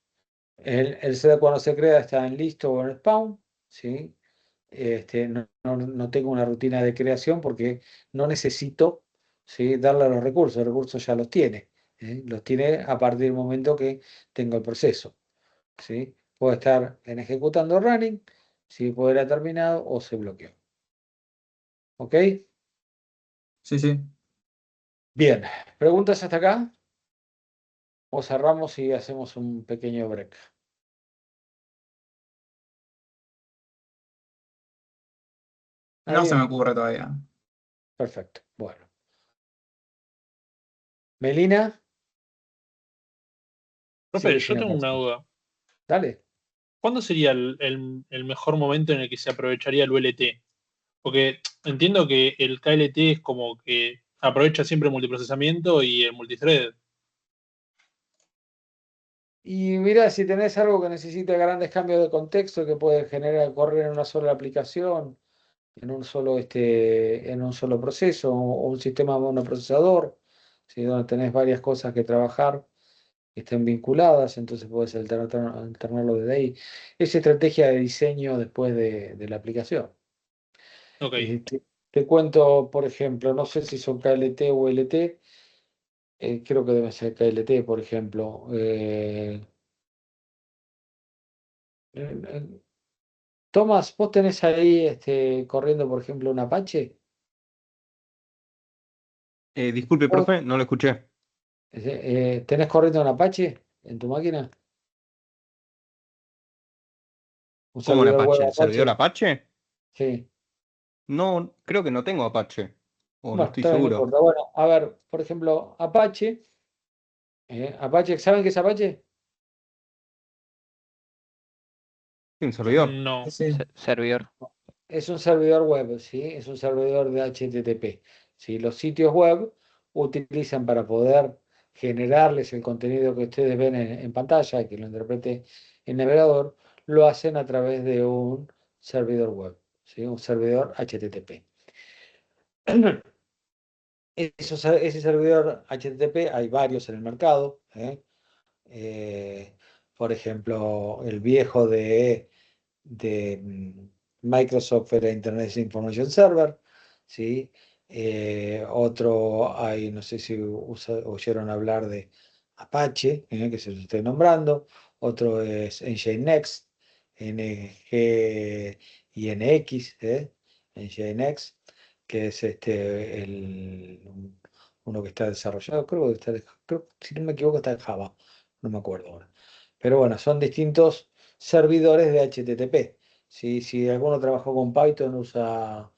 El thread cuando se crea está en listo o en spawn, ¿sí? No tengo una rutina de creación porque no necesito, ¿sí? Darle a los recursos ya los tiene, ¿eh? Los tiene a partir del momento que tengo el proceso, ¿sí? Puede estar en ejecutando running, si puede haber terminado o se bloqueó. ¿Ok? Sí, sí. Bien, ¿preguntas hasta acá? O cerramos y hacemos un pequeño break. No se me ¿Alguien? ocurre todavía. Perfecto. Bueno. Melina, Profe, sigue yo sin tengo una aparecer. duda. Dale. ¿Cuándo sería el mejor momento en el que se aprovecharía el ULT? Porque entiendo que el KLT es como que aprovecha siempre el multiprocesamiento y el multithread. Y mira, si tenés algo que necesita grandes cambios de contexto que puede generar correr en una sola aplicación, en un solo proceso, o un sistema monoprocesador, ¿sí? Donde tenés varias cosas que trabajar, que estén vinculadas, entonces puedes alternarlo desde ahí. Es estrategia de diseño después de la aplicación. Ok. Te cuento, por ejemplo, no sé si son KLT o LT, creo que debe ser KLT, por ejemplo. Eh, Tomás, ¿vos tenés ahí corriendo, por ejemplo, un Apache? Disculpe, ¿Vos, profe, no lo escuché. ¿Tenés corriendo un Apache en tu máquina? ¿Un ¿Cómo en servidor web Apache? ¿El servidor Apache? Apache? Sí. No, creo que no tengo Apache. O no Bueno, estoy también no seguro. importa. Bueno, a ver, por ejemplo, Apache. Apache, ¿saben qué es Apache? Sí, un servidor. Sí, No. sí. Servidor. Es un servidor web, ¿sí? Es un servidor de HTTP. ¿Sí? Los sitios web utilizan para poder generarles el contenido que ustedes ven en pantalla y que lo interprete el navegador, lo hacen a través de un servidor web, ¿sí? Un servidor HTTP. Ese servidor HTTP hay varios en el mercado, ¿eh? Eh, por ejemplo, el viejo de Microsoft era Internet Information Server, ¿sí? Otro hay, no sé si oyeron hablar de Apache, que se lo estoy nombrando. Otro es Nginx, NGINX, Nginx, que es uno que está desarrollado, si no me equivoco, está en Java, no me acuerdo ahora. Pero bueno, son distintos servidores de HTTP. Si alguno trabajó con Python, usa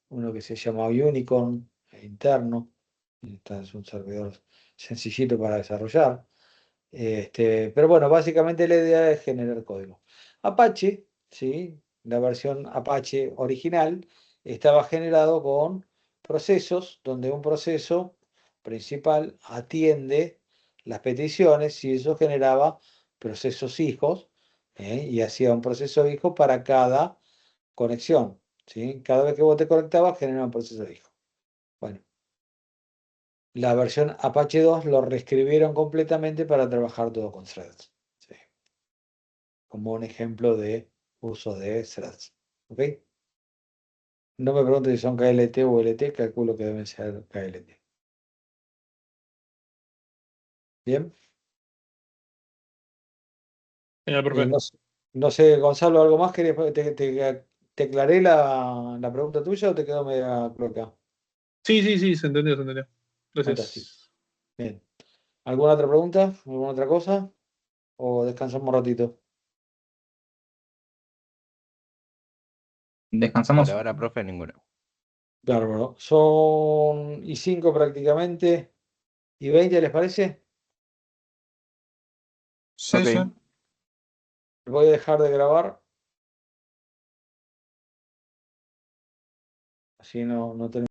uno que se llama Unicorn interno. Este es un servidor sencillito para desarrollar. Pero bueno, básicamente la idea es generar código. Apache, ¿sí? La versión Apache original estaba generado con procesos, donde un proceso principal atiende las peticiones y eso generaba procesos hijos, y hacía un proceso hijo para cada conexión, ¿sí? Cada vez que vos te conectabas, generaba un proceso hijo. Bueno, la versión Apache 2 lo reescribieron completamente para trabajar todo con threads, ¿sí? Como un ejemplo de uso de threads. ¿Ok? No me preguntes si son KLT o LT, calculo que deben ser KLT. Bien. Genial, profe. No sé, Gonzalo, ¿algo más querías? ¿Te aclaré la pregunta tuya o te quedó media cloaca? Sí, se entendió, se entendió. Fantástico. Gracias. Bien. ¿Alguna otra pregunta? ¿Alguna otra cosa? ¿O descansamos un ratito? Descansamos. Por ahora, profe, ninguna. Bárbaro. Son y 5 prácticamente. ¿Y 20 les parece? Sí, Ok. sí. Voy a dejar de grabar. Así no tenemos.